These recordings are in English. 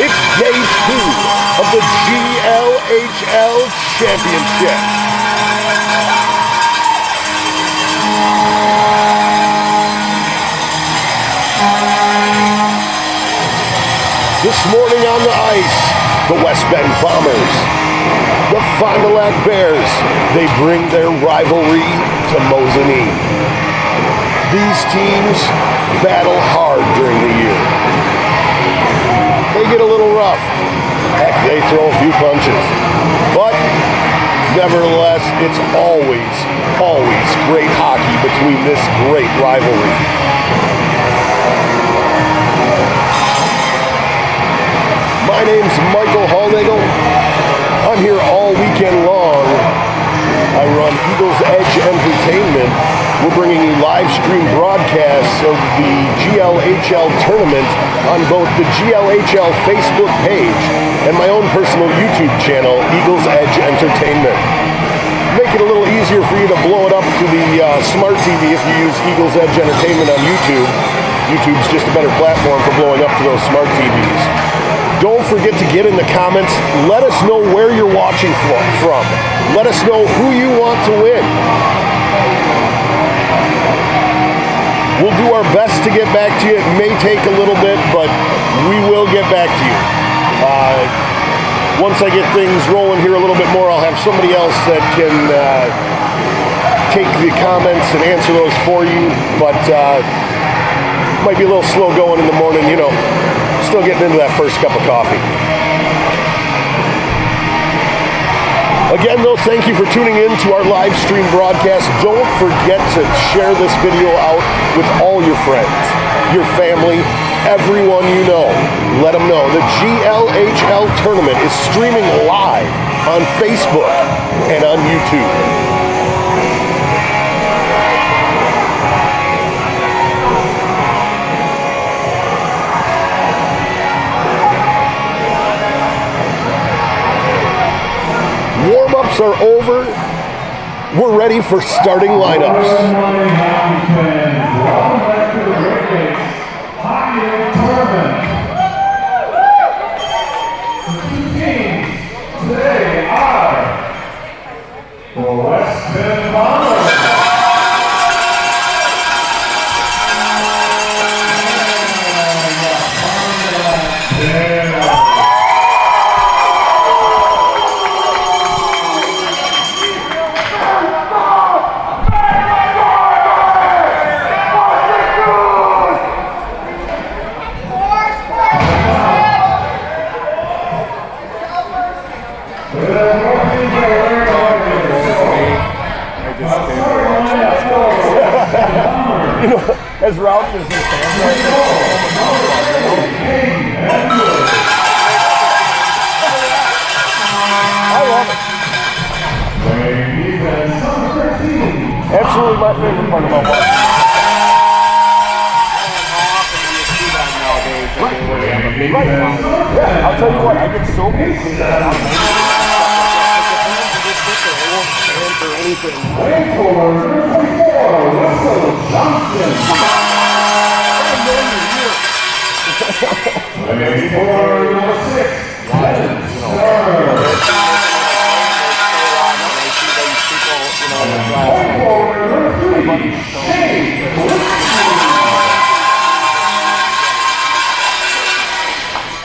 It's day 2 of the GLHL Championship. This morning on the ice, the West Bend Bombers, the Fond du Lac Bears, they bring their rivalry to Mosinee. These teams battle hard during the year. They get a little rough. Heck, they throw a few punches. But nevertheless, it's always great hockey between this great rivalry. My name's Michael Hallnagel. I'm here all weekend long. I run Eagles Edge Entertainment. We're bringing you live stream broadcasts of the GLHL tournament on both the GLHL Facebook page and my own personal YouTube channel, Eagles Edge Entertainment. Make it a little easier for you to blow it up to the smart TV if you use Eagles Edge Entertainment on YouTube. YouTube's just a better platform for blowing up to those smart TVs. Don't forget to get in the comments. Let us know where you're watching from. Let us know who you want to win. We'll do our best to get back to you. It may take a little bit, but we will get back to you. Once I get things rolling here a little bit more, I'll have somebody else that can take the comments and answer those for you. But might be a little slow going in the morning, you know. Still getting into that first cup of coffee. Again, though, thank you for tuning in to our live stream broadcast. Don't forget to share this video out with all your friends, your family, everyone you know. Let them know. The GLHL tournament is streaming live on Facebook and on YouTube. Warm-ups are over. We're ready for starting lineups. The two teams today are the West Bend Bombers. You know, as Ralph is in stand right now. I love it. Absolutely my favorite part about watching. Right. Yeah, I'll tell you what, I get so busy that I don't for anything.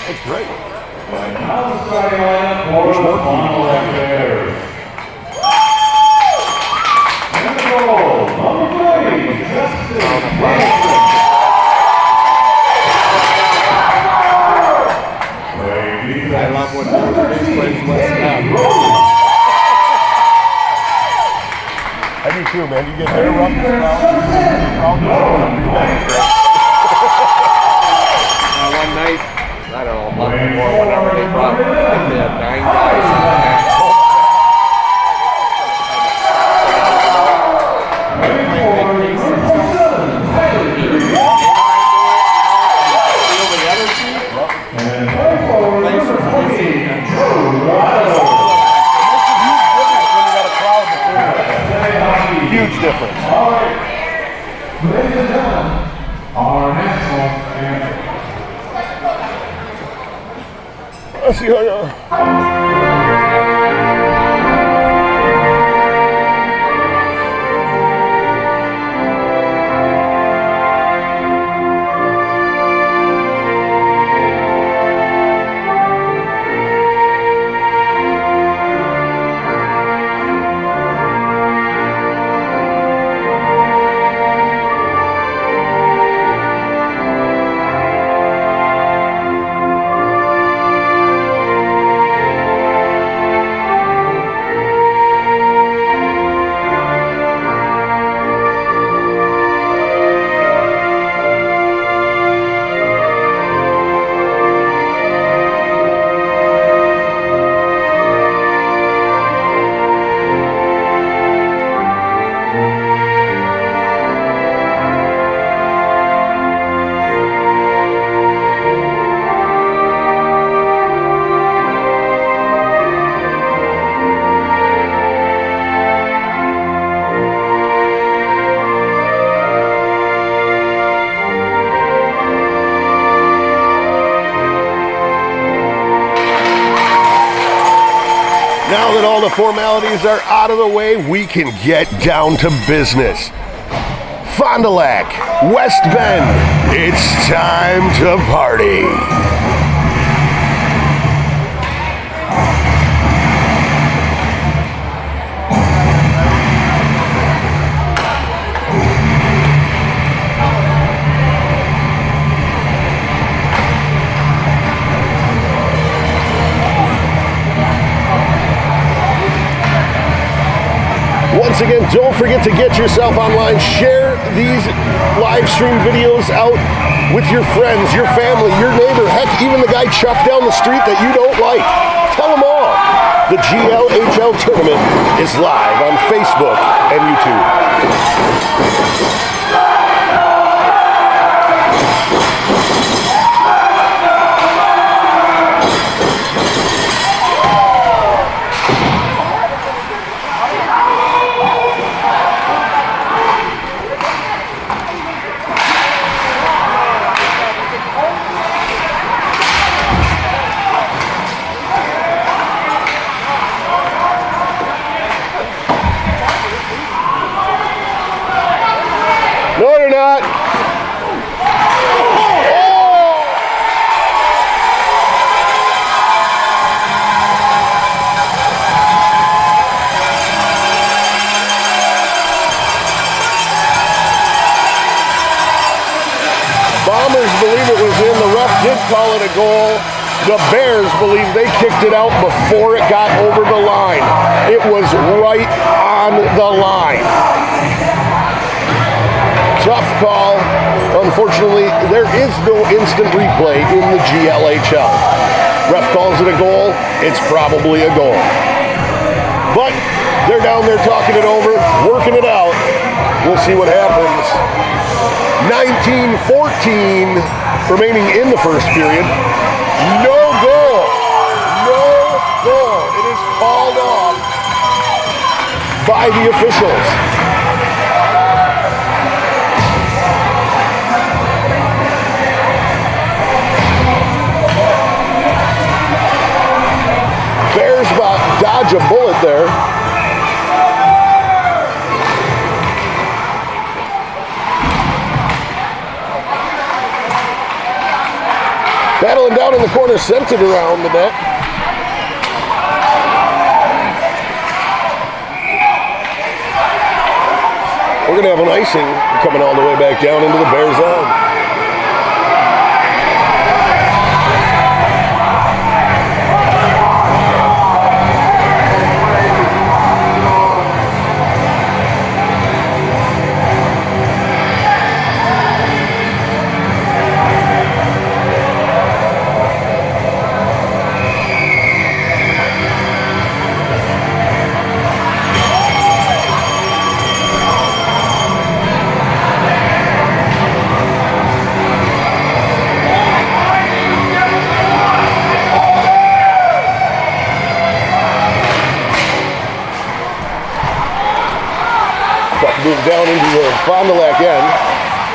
It's great. Now the starting lineup for the Fond du Lac Bears. And the goal, number 3, Justin Davidson. I love what number 6 plays West Bend. I do too, man. You get there rough as one night, I don't know, a month before, whenever they brought, they had 9 guys in the match. Huge difference. All right, ladies and gentlemen, our national anthem. See how you. Now that all the formalities are out of the way, we can get down to business. Fond du Lac, West Bend, it's time to party. Once again, don't forget to get yourself online. Share these live stream videos out with your friends, your family, your neighbor, heck, even the guy Chuck down the street that you don't like. Tell them all. The GLHL tournament is live on Facebook and YouTube. No, they're not. Bombers believe it was in. The ref did call it a goal. The Bears believe they kicked it out before it got over the line. It was right on the line. Tough call. Unfortunately, there is no instant replay in the GLHL. Ref calls it a goal, it's probably a goal. But they're down there talking it over, working it out. We'll see what happens. 19-14 remaining in the first period. No goal. No goal. It is called off by the officials. Dodge a bullet there. Battling down in the corner, sent it around the net. We're going to have an icing coming all the way back down into the Bears' zone. Move down into the Fond du Lac end,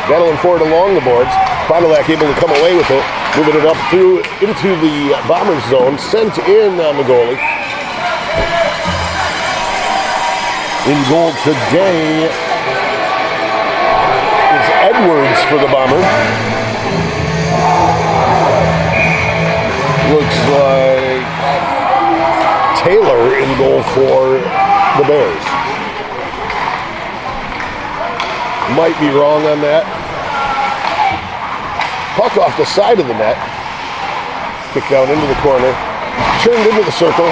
battling forward along the boards. Feinelak able to come away with it, moving it up through into the Bombers zone, sent in on the goalie. In goal today is Edwards for the Bombers. Looks like Taylor in goal for the Bears. Might be wrong on that. Puck off the side of the net. Kicked down into the corner. Turned into the circle.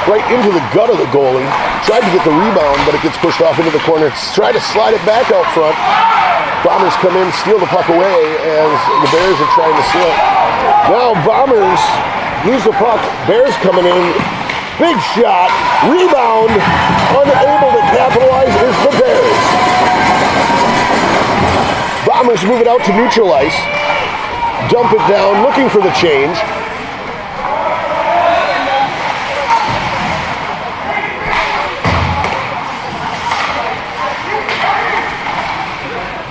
Right into the gut of the goalie. Tried to get the rebound, but it gets pushed off into the corner. Tried to slide it back out front. Bombers come in, steal the puck away as the Bears are trying to slip. Now Bombers lose the puck. Bears coming in. Big shot. Rebound. Unable to capitalize is the Bears. Bombers move it out to neutral ice. Dump it down, looking for the change.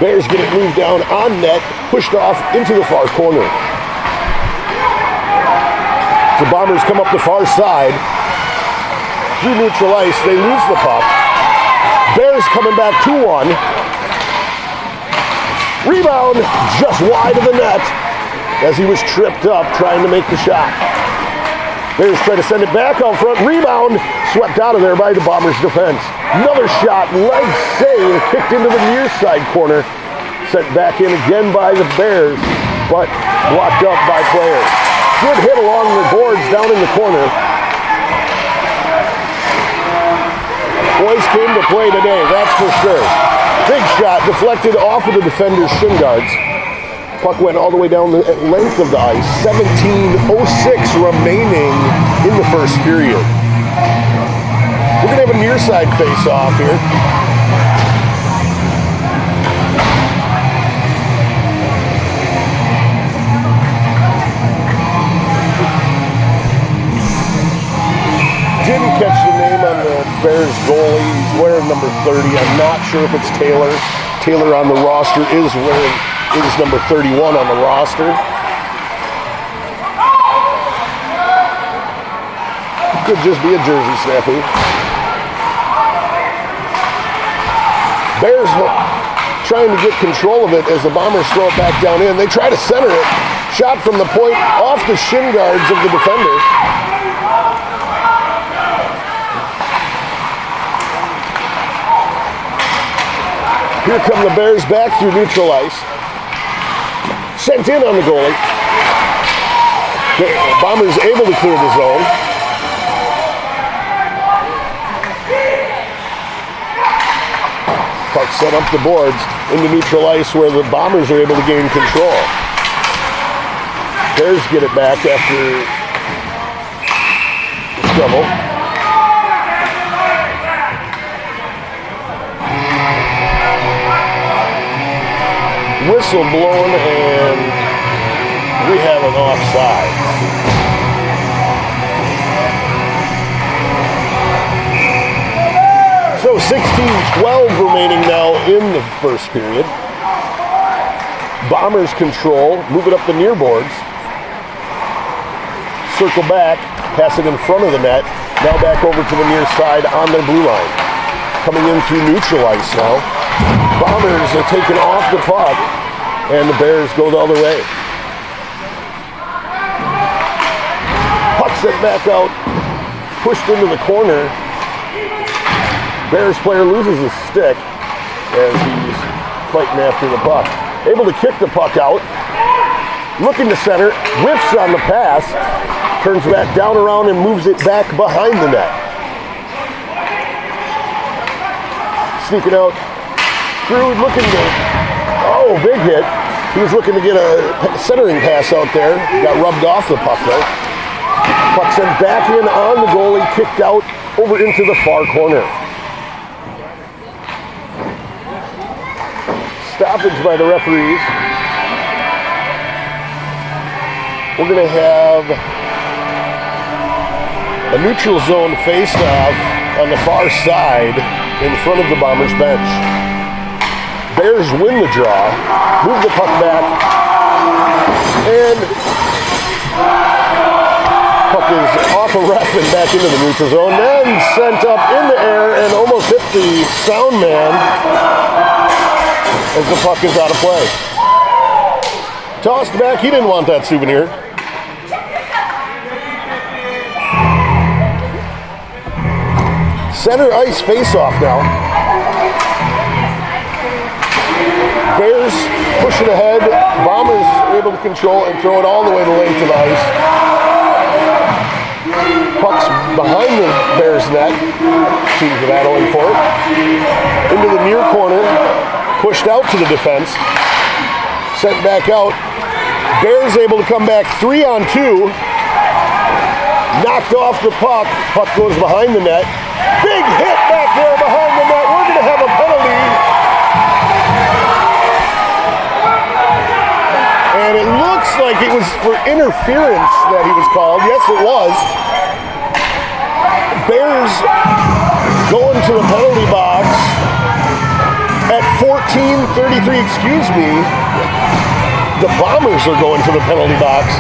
Bears get it moved down on net, pushed off into the far corner. The Bombers come up the far side. Through neutral ice, they lose the puck. Bears coming back 2-1. Rebound just wide of the net as he was tripped up trying to make the shot. Bears try to send it back out front. Rebound swept out of there by the Bombers defense. Another shot, leg save, kicked into the near side corner. Sent back in again by the Bears, but blocked up by players. Good hit along the boards down in the corner. Boys came to play today, that's for sure. Big shot deflected off of the defender's shin guards. Puck went all the way down the length of the ice. 17:06 remaining in the first period. We're going to have a near side face-off here. Didn't catch the name on the Bears goalie. He's wearing number 30. I'm not sure if it's Taylor. Taylor on the roster is number 31 on the roster. Could just be a jersey snafu. Bears trying to get control of it as the Bombers throw it back down in. They try to center it. Shot from the point off the shin guards of the defender. Here come the Bears back through neutral ice. Sent in on the goalie. The Bombers able to clear the zone. Puck set up the boards into neutral ice where the Bombers are able to gain control. Bears get it back after the struggle. Whistle blown and we have an offside. So 16-12 remaining now in the first period. Bombers control, move it up the near boards. Circle back, pass it in front of the net. Now back over to the near side on their blue line. Coming in through neutral ice now. Bombers are taken off the puck, and the Bears go the other way. Puck sent back out, pushed into the corner. Bears player loses his stick as he's fighting after the puck. Able to kick the puck out, looking to center, whiffs on the pass, turns back down around and moves it back behind the net. Sneaking out through, looking to, oh, big hit. He was looking to get a centering pass out there. Got rubbed off the puck though. Puck sent back in on the goalie, kicked out over into the far corner. Stoppage by the referees. We're going to have a neutral zone face-off on the far side in front of the Bombers bench. Bears win the draw, move the puck back And puck is off a ref and back into the neutral zone. Then sent up in the air and almost hit the sound man as the puck is out of play. Tossed back. He didn't want that souvenir. Center ice face-off now. Bears pushing ahead. Bombers able to control and throw it all the way the length of the ice. Puck's behind the Bears' net. Teams are battling for it. Into the near corner. Pushed out to the defense. Sent back out. Bears able to come back 3-on-2. Knocked off the puck. Puck goes behind the net. Big hit back there behind the net. We're going to have a penalty. And it looks like it was for interference that he was called. Yes, it was. Bears going to the penalty box at 14:33. Excuse me. The Bombers are going to the penalty box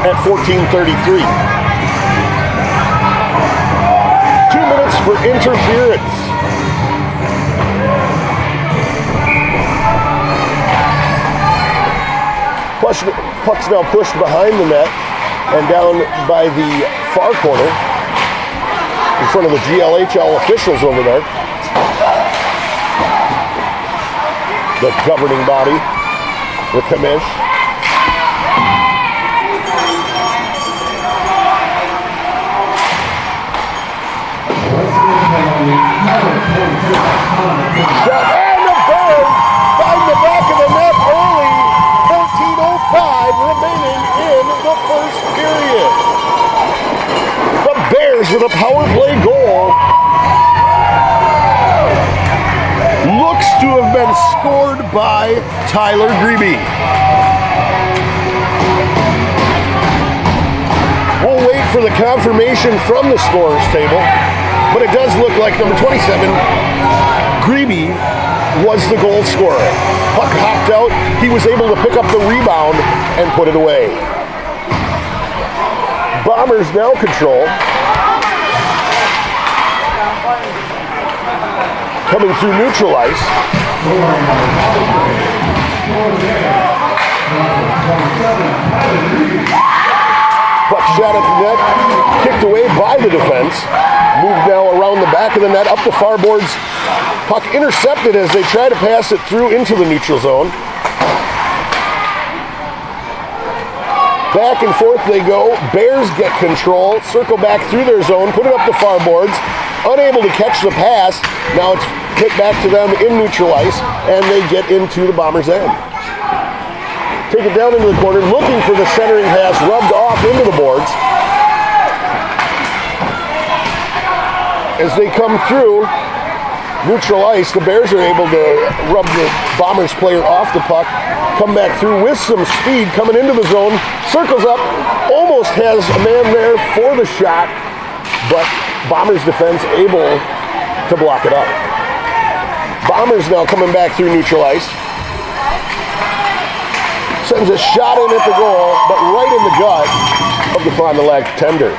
at 14:33. 2 minutes for interference. Puck's now pushed behind the net and down by the far corner in front of the GLHL officials over there. The governing body, the commish. Shot and the Bears find the back of the net early. 14:05 remaining in the first period. The Bears with a power play goal. Looks to have been scored by Tyler Grebe. We'll wait for the confirmation from the scorer's table, but it does look like number 27, Grebe, was the goal scorer. Puck hopped out. He was able to pick up the rebound and put it away. Bombers now control. Coming through neutral ice. Puck shot at the net, kicked away by the defense. Moved now around the back of the net, up the far boards. Puck intercepted as they try to pass it through into the neutral zone. Back and forth they go. Bears get control, circle back through their zone, put it up the far boards. Unable to catch the pass. Now it's hit back to them in neutral ice, and they get into the Bombers' end. Take it down into the corner, looking for the centering pass, rubbed off into the boards. As they come through neutral ice, the Bears are able to rub the Bombers player off the puck, come back through with some speed, coming into the zone, circles up, almost has a man there for the shot, but Bombers defense able to block it up. Bombers now coming back through neutral ice. Sends a shot in at the goal, but right in the gut of the Fond du Lac tender.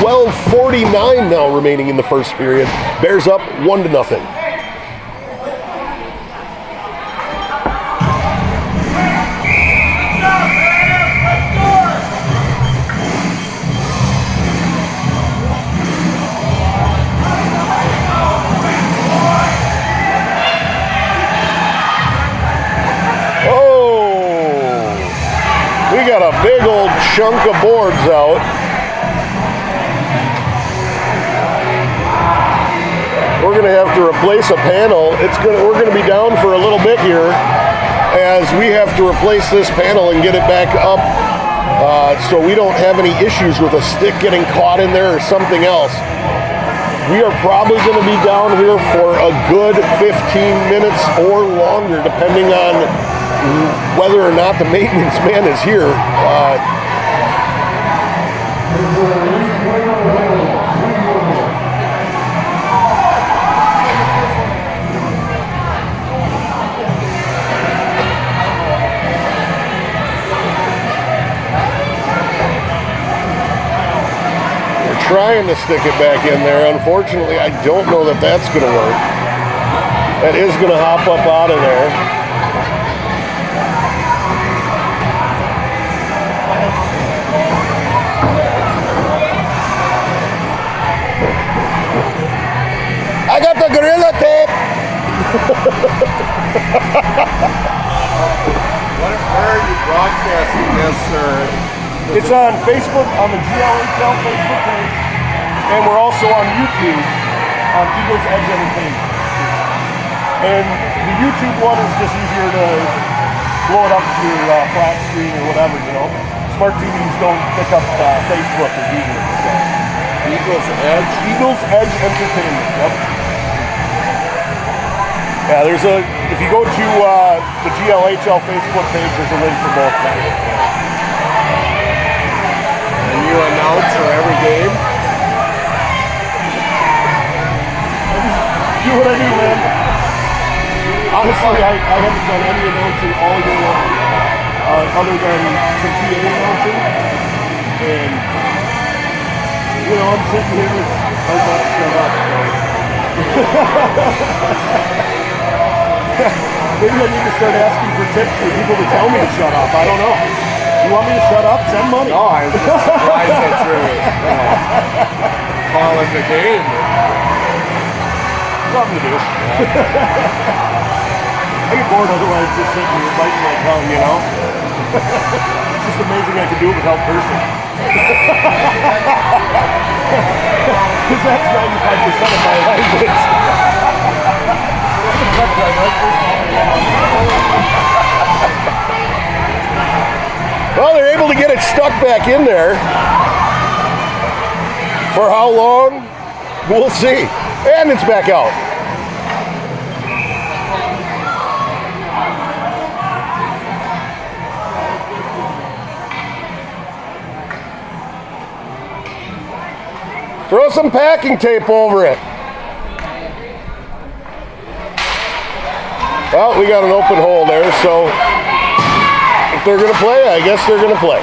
12:49 now remaining in the first period. Bears up 1-0. Got a big old chunk of boards out. We're going to have to replace a panel. We're going to be down for a little bit here as we have to replace this panel and get it back up so we don't have any issues with a stick getting caught in there or something else. We are probably going to be down here for a good 15 minutes or longer, depending on whether or not the maintenance man is here. trying to stick it back in there. Unfortunately, I don't know that that's going to work. That is going to hop up out of there. I got the gorilla tape. Where are you broadcasting this, or? It's on Facebook, on the GLHL Facebook page, and we're also on YouTube on Eagles Edge Entertainment. And the YouTube one is just easier to blow it up to your flat screen or whatever, you know. Smart TVs don't pick up Facebook as easily. So. Eagles Edge? Eagles Edge Entertainment, yep. Yeah, if you go to the GLHL Facebook page, there's a link for both guys. And you announce for every game? Do what I do, man. Honestly, I haven't done any announcing all year long, other than some PA announcing. And, you know, I'm sitting here, I'm not shut up. Maybe I need to start asking for tips for people to tell me to shut up. I don't know. You want me to shut up? Send money. No, I'm just surprised that you're calling the game. Something to do. I get bored otherwise just sitting here biting my tongue, you know? It's just amazing I can do it without cursing. Because that's 95% of my language. Well, they're able to get it stuck back in there. For how long? We'll see. And it's back out. Throw some packing tape over it. Well, we got an open hole there, so if they're going to play, I guess they're going to play.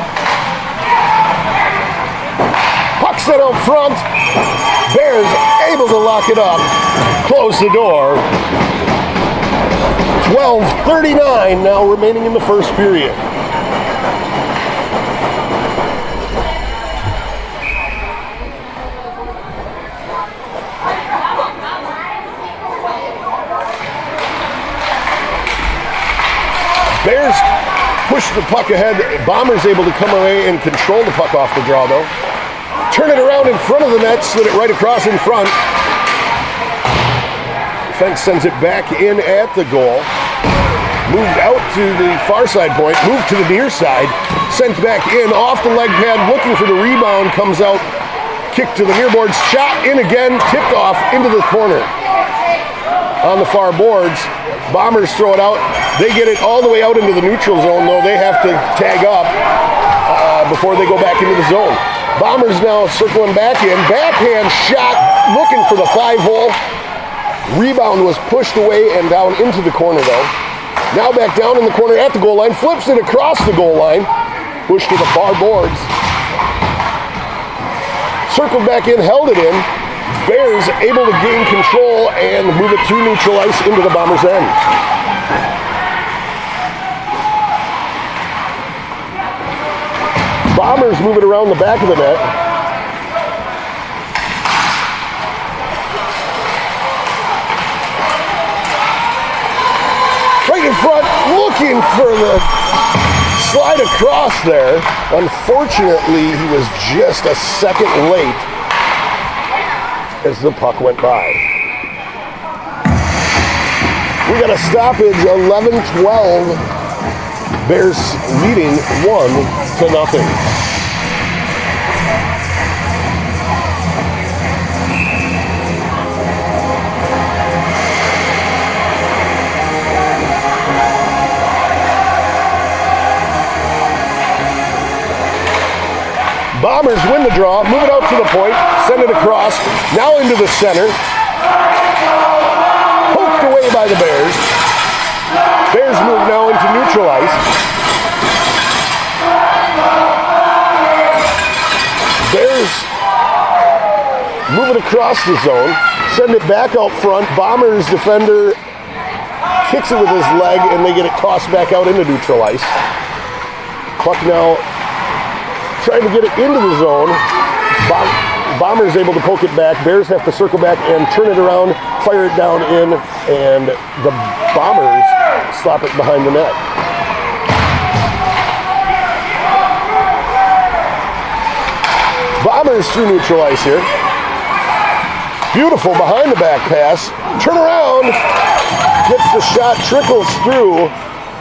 Puck set out front. Bears able to lock it up. Close the door. 12:39 now remaining in the first period. Bears push the puck ahead. Bombers able to come away and control the puck off the draw, though. Turn it around in front of the net, slid it right across in front. Defense sends it back in at the goal. Moved out to the far side point, moved to the near side, sent back in, off the leg pad, looking for the rebound, comes out, kicked to the near boards, shot in again, tipped off into the corner. On the far boards, Bombers throw it out. They get it all the way out into the neutral zone, though they have to tag up before they go back into the zone. Bombers now circling back in. Backhand shot, looking for the 5-hole. Rebound was pushed away and down into the corner, though. Now back down in the corner at the goal line. Flips it across the goal line. Pushed to the far boards. Circled back in, held it in. Bears able to gain control and move it to neutral ice into the Bombers' end. Bombers move it around the back of the net. Right in front, looking for the slide across there. Unfortunately, he was just a second late as the puck went by. We got a stoppage, 11-12. Bears leading 1-0. Bombers win the draw, move it out to the point, send it across, now into the center. Poked away by the Bears. Bears move now into neutral ice. Bears it across the zone, send it back out front. Bombers defender kicks it with his leg, and they get it tossed back out into neutral ice. Puck now trying to get it into the zone. Bombers able to poke it back. Bears have to circle back and turn it around, fire it down in, and the Bombers slap it behind the net. Bombers through neutral ice here. Beautiful behind the back pass. Turn around. Gets the shot, trickles through,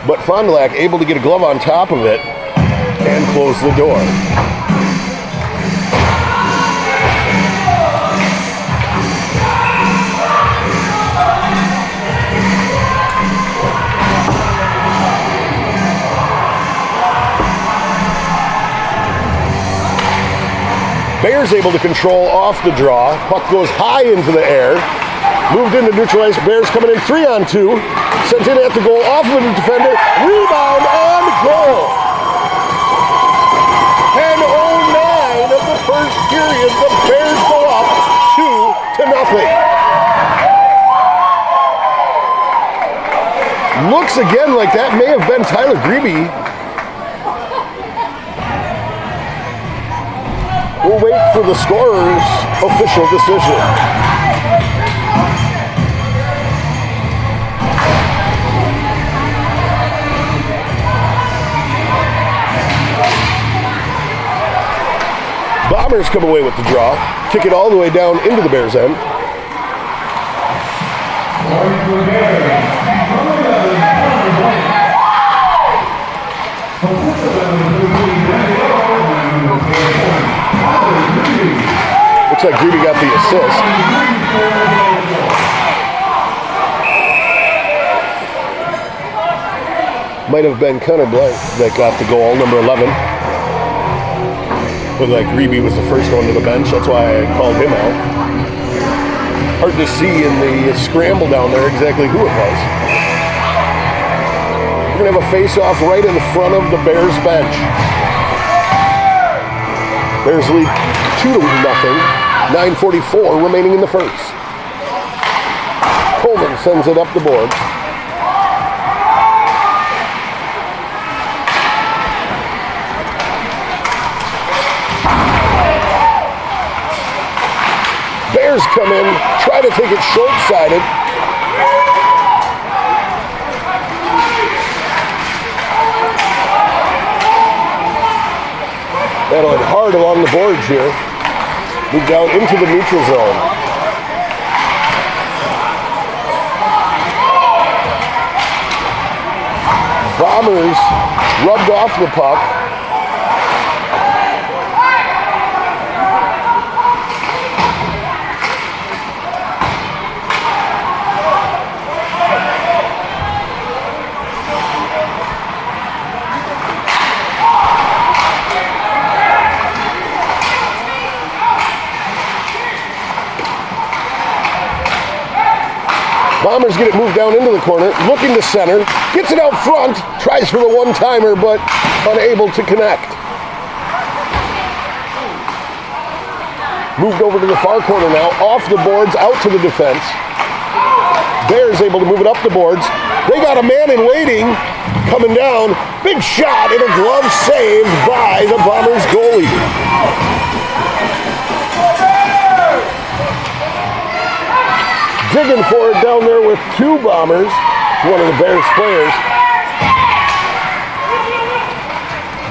but Fond du Lac able to get a glove on top of it and close the door. Bears able to control off the draw. Puck goes high into the air. Moved into neutral ice. Bears coming in 3-on-2. Sent in at the goal. Off of the defender. Rebound and goal. 10:09 of the first period. The Bears go up 2-0. Looks again like that may have been Tyler Grebe. We'll wait for the scorer's official decision. Bombers come away with the draw, kick it all the way down into the Bears' end. Looks like Grebe got the assist. Might have been Connor Blank that got the goal, number 11. Looked like Grebe was the first one to the bench. That's why I called him out. Hard to see in the scramble down there exactly who it was. We're going to have a face-off right in front of the Bears bench. Bears lead 2-0. 9:44 remaining in the first. Coleman sends it up the board. Bears come in, try to take it short-sided. Battling hard along the boards here. Move down into the neutral zone. Bombers rubbed off the puck. Bombers get it moved down into the corner, looking to center, gets it out front, tries for the one-timer, but unable to connect. Moved over to the far corner now, off the boards, out to the defense. Bears able to move it up the boards. They got a man in waiting, coming down. Big shot and a glove saved by the Bombers goalie. Digging for it down there with two Bombers, one of the Bears players.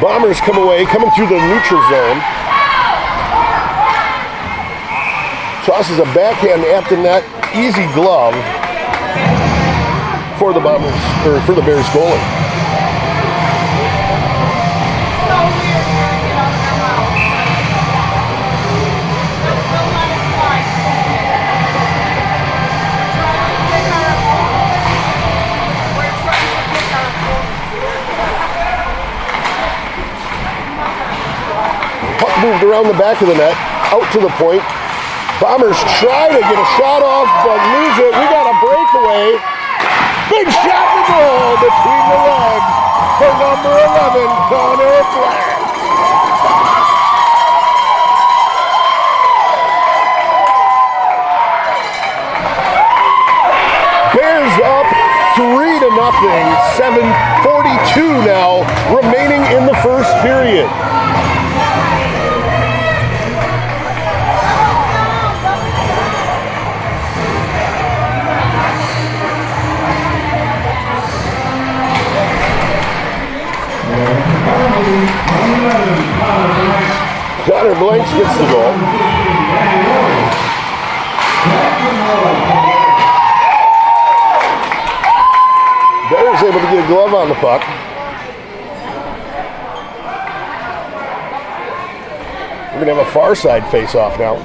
Bombers come away, coming through the neutral zone. Tosses a backhand at the net, easy glove for the Bombers, or for the Bears goalie. Moved around the back of the net, out to the point. Bombers try to get a shot off, but lose it. We got a breakaway. Big shot to goal between the legs for number 11, Connor Blank. 7:42 now remaining in the first period. Connor Blanks gets the goal. Bears able to get a glove on the puck. We're going to have a far side face-off now.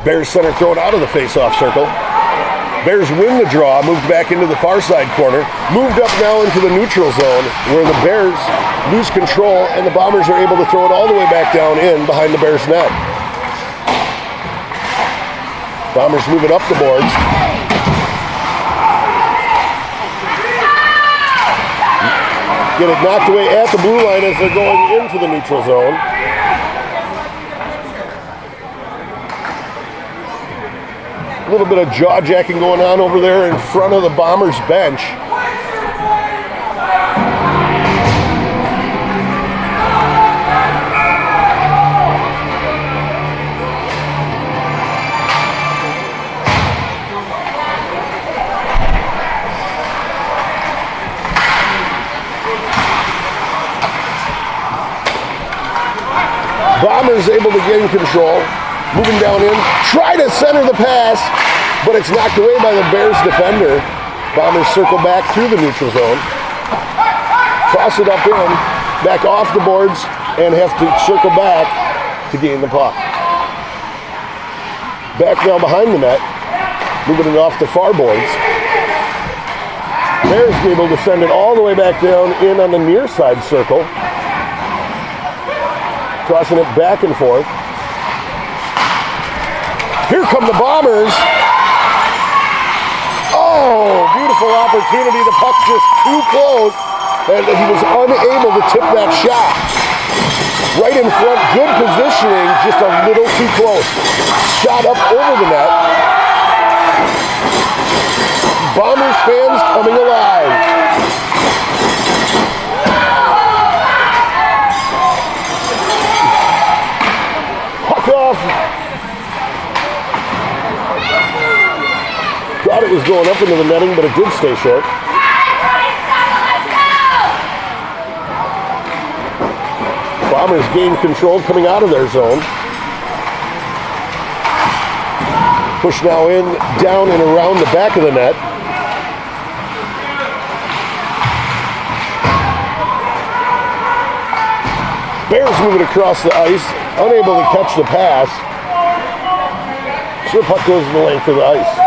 Bears center thrown out of the face-off circle. Bears win the draw, moved back into the far side corner, moved up now into the neutral zone where the Bears lose control and the Bombers are able to throw it all the way back down in behind the Bears net. Bombers move it up the boards. Get it knocked away at the blue line as they're going into the neutral zone. A little bit of jaw-jacking going on over there in front of the Bombers bench. Bombers able to gain control. Moving down in, try to center the pass, but it's knocked away by the Bears defender. Bombers circle back through the neutral zone. Toss it up in, back off the boards, and have to circle back to gain the puck. Back now behind the net, moving it off the far boards. Bears be able to send it all the way back down in on the near side circle. Tossing it back and forth. Here come the Bombers. Oh, beautiful opportunity. The puck just too close, and he was unable to tip that shot. Right in front, good positioning, just a little too close. Shot up over the net. Bombers fans coming alive. Puck off. Thought it was going up into the netting, but it did stay short. Bombers gain control coming out of their zone. Push now in, down and around the back of the net. Bears moving across the ice, unable to catch the pass. So the puck goes the length of the ice.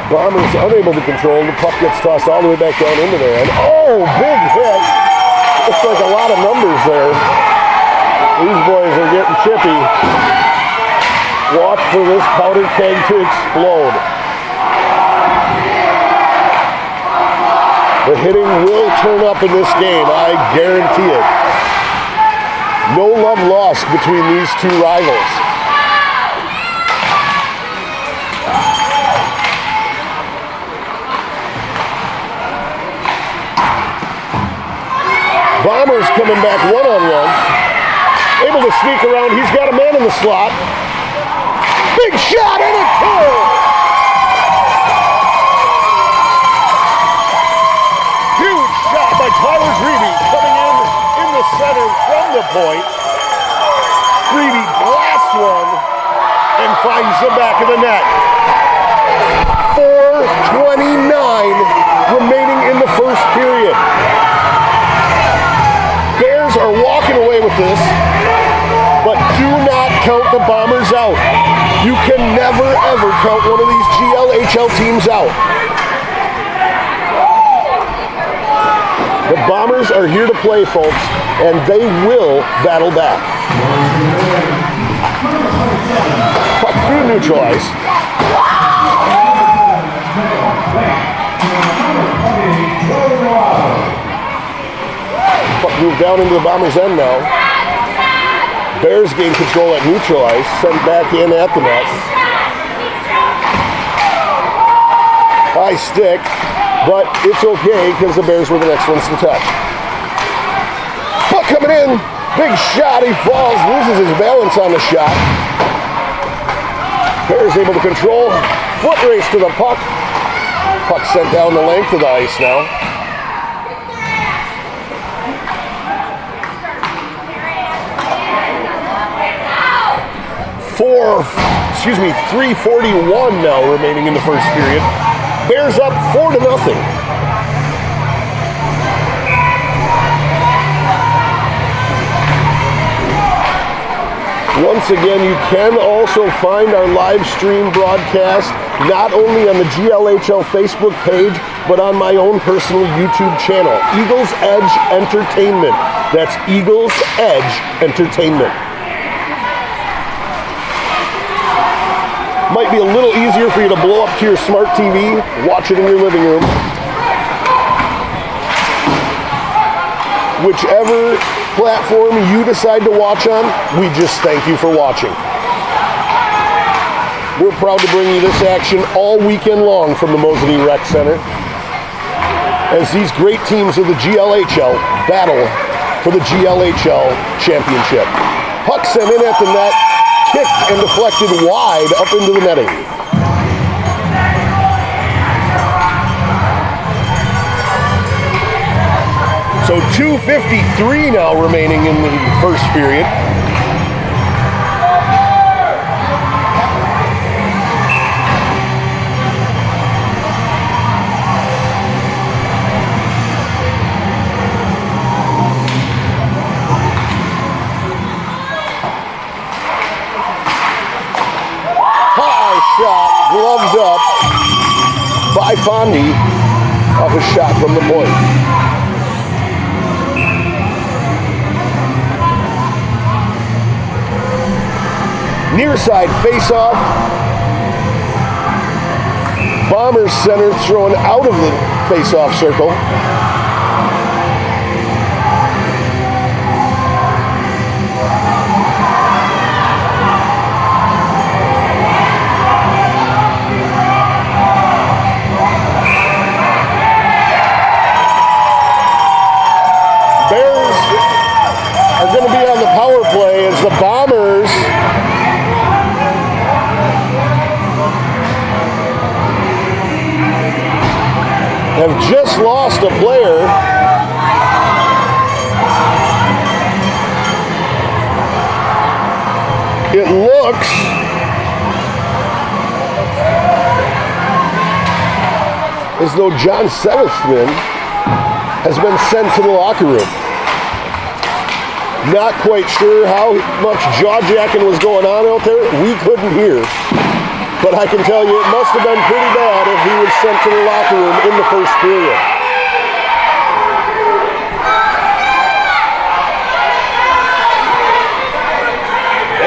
Bombers unable to control. The puck gets tossed all the way back down into there. And oh, big hit. Looks like a lot of numbers there. These boys are getting chippy. Watch for this powder keg to explode. The hitting will turn up in this game, I guarantee it. No love lost between these two rivals. Bombers coming back one-on-one. Able to sneak around. He's got a man in the slot. Big shot and a goal! Huge shot by Tyler Greavy coming in the center from the point. Greavy blasts one and finds the back of the net. 4:29 remaining in the first period. Bears are walking away with this, but do not count the Bombers out. You can never, ever count one of these GLHL teams out. The Bombers are here to play, folks, and they will battle back. Puck through neutral ice. Puck moved down into the Bombers' end now. Bears gain control at neutral ice, sent back in at the net. High stick, but it's okay because the Bears were the next ones to touch. Puck coming in, big shot, he falls, loses his balance on the shot. Bears able to control, foot race to the puck. Puck sent down the length of the ice now. 3:41 now remaining in the first period. Bears up 4-0. Once again, you can also find our live stream broadcast not only on the GLHL Facebook page, but on my own personal YouTube channel, Eagles Edge Entertainment. That's Eagles Edge Entertainment. Might be a little easier for you to blow up to your smart TV, watch it in your living room. Whichever platform you decide to watch on, we just thank you for watching. We're proud to bring you this action all weekend long from the Moseley Rec Center as these great teams of the GLHL battle for the GLHL championship. Puck sent in at the net, kicked and deflected wide up into the netting. So 2:53 now remaining in the first period. High shot, gloved up by Fondy off a shot from the point. Near side face-off. Bombers center thrown out of the face-off circle. Bears are going to be on the power play as the Bombers have just lost a player. It looks as though John Seventhman has been sent to the locker room. Not quite sure how much jaw-jacking was going on out there. We couldn't hear. But I can tell you it must have been pretty bad if he was sent to the locker room in the first period.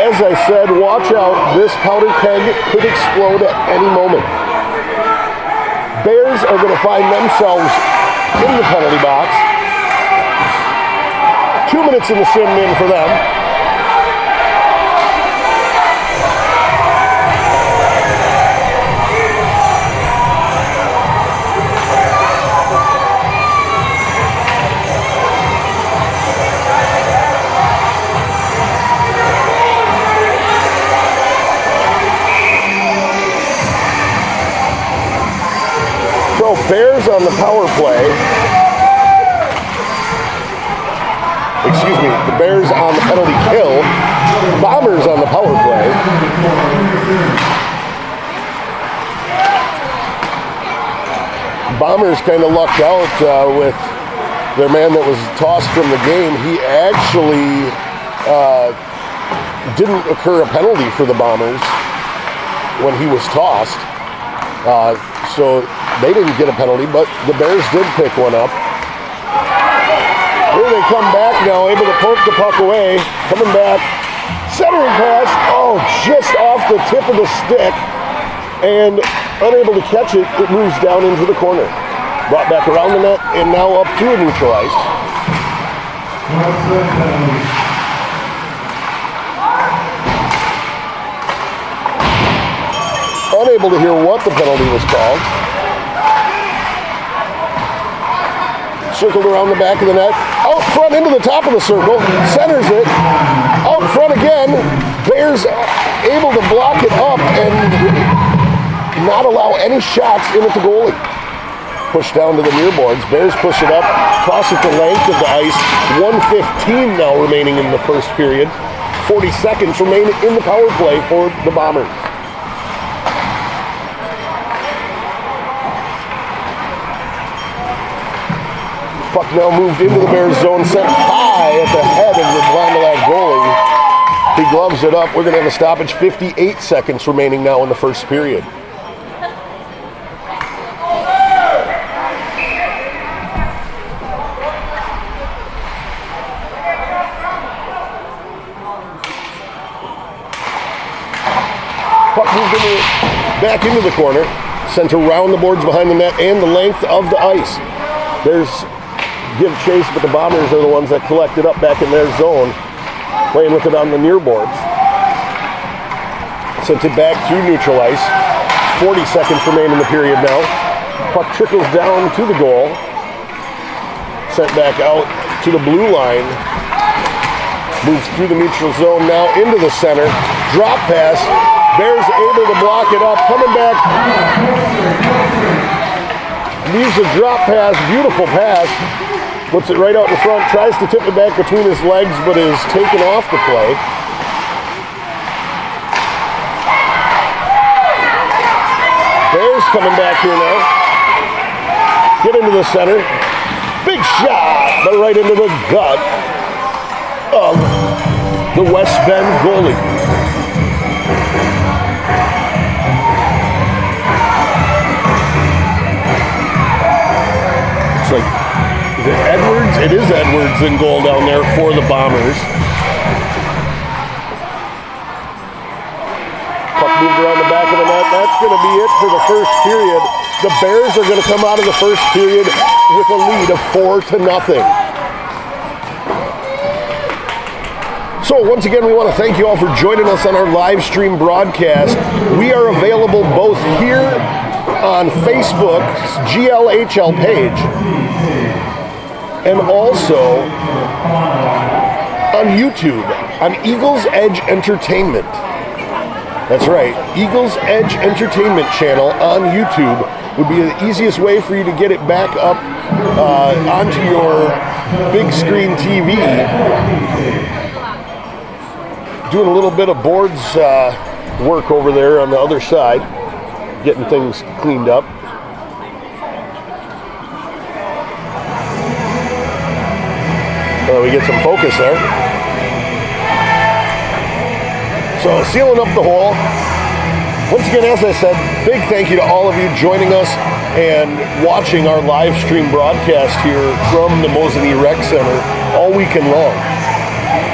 As I said, watch out. This powder keg could explode at any moment. Bears are going to find themselves in the penalty box. 2 minutes in the sim min for them. So Bears on the power play. Excuse me, the Bears on the penalty kill. Bombers on the power play. Bombers kind of lucked out with their man that was tossed from the game. He actually didn't occur a penalty for the Bombers when he was tossed. So they didn't get a penalty, but the Bears did pick one up. Here they come back now, able to poke the puck away. Coming back, Centering pass, oh, just off the tip of the stick, and unable to catch it, it moves down into the corner. Brought back around the net, and now up to a neutral ice. Unable to hear what the penalty was called. Circled around the back of the net. Out front into the top of the circle. Centers it. Out front again. Bears able to block it up and not allow any shots in at the goalie. Pushed down to the near boards. Bears push it up. Toss it the length of the ice. 1:15 now remaining in the first period. 40 seconds remain in the power play for the Bombers. Puck now moved into the Bears zone, sent high at the head of the Fond du Lac goalie. He gloves it up. We're going to have a stoppage. 58 seconds remaining now in the first period. Puck moved back into the corner, sent around the boards behind the net and the length of the ice. There's give chase, but the Bombers are the ones that collect it up back in their zone, playing with it on the near boards. Sent it back through neutral ice. 40 seconds remain in the period now. Puck trickles down to the goal. Sent back out to the blue line. Moves through the neutral zone now into the center. Drop pass. Bears able to block it up. Coming back. Leaves a drop pass. Beautiful pass. Puts it right out in front. Tries to tip it back between his legs, but is taken off the play. Bears coming back here now. Get into the center. Big shot, but right into the gut of the West Bend goalie. It's like, is it Edwards? It is Edwards in goal down there for the Bombers. Puck moved around the back of the net. That's going to be it for the first period. The Bears are going to come out of the first period with a lead of 4-0. So once again, we want to thank you all for joining us on our live stream broadcast. We are available both here on Facebook's GLHL page and also on YouTube on Eagles Edge Entertainment. That's right, Eagles Edge Entertainment channel on YouTube would be the easiest way for you to get it back up onto your big screen TV. Doing a little bit of boards work over there on the other side, getting things cleaned up. We get some focus there. So sealing up the hole. Once again, as I said, big thank you to all of you joining us and watching our live stream broadcast here from the Mosinee Rec Center all weekend long.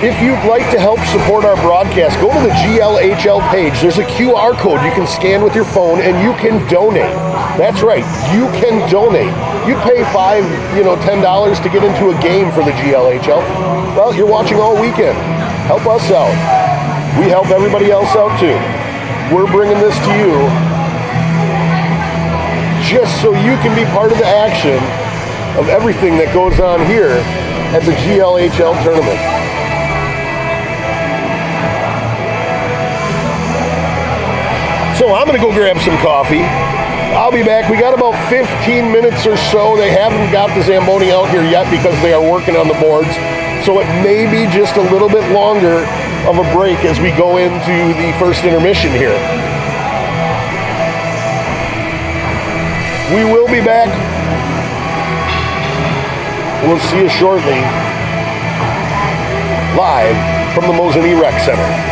If you'd like to help support our broadcast, go to the GLHL page. There's a QR code you can scan with your phone and you can donate. That's right, you can donate. You pay $5, $10 to get into a game for the GLHL. Well, you're watching all weekend. Help us out. We help everybody else out too. We're bringing this to you just so you can be part of the action of everything that goes on here at the GLHL tournament. So I'm going to go grab some coffee. I'll be back. We got about 15 minutes or so. They haven't got the Zamboni out here yet because they are working on the boards. So it may be just a little bit longer of a break as we go into the first intermission here. We will be back. We'll see you shortly live from the Mosinee Rec Center.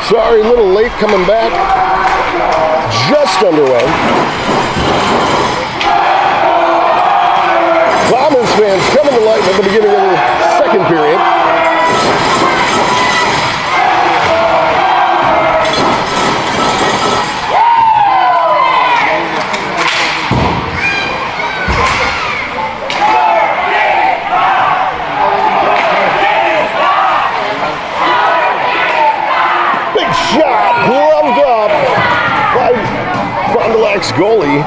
Sorry, a little late coming back. Just underway. Bombers fans coming to life at the beginning of the second period. Gloved up by Fond du Lac's goalie.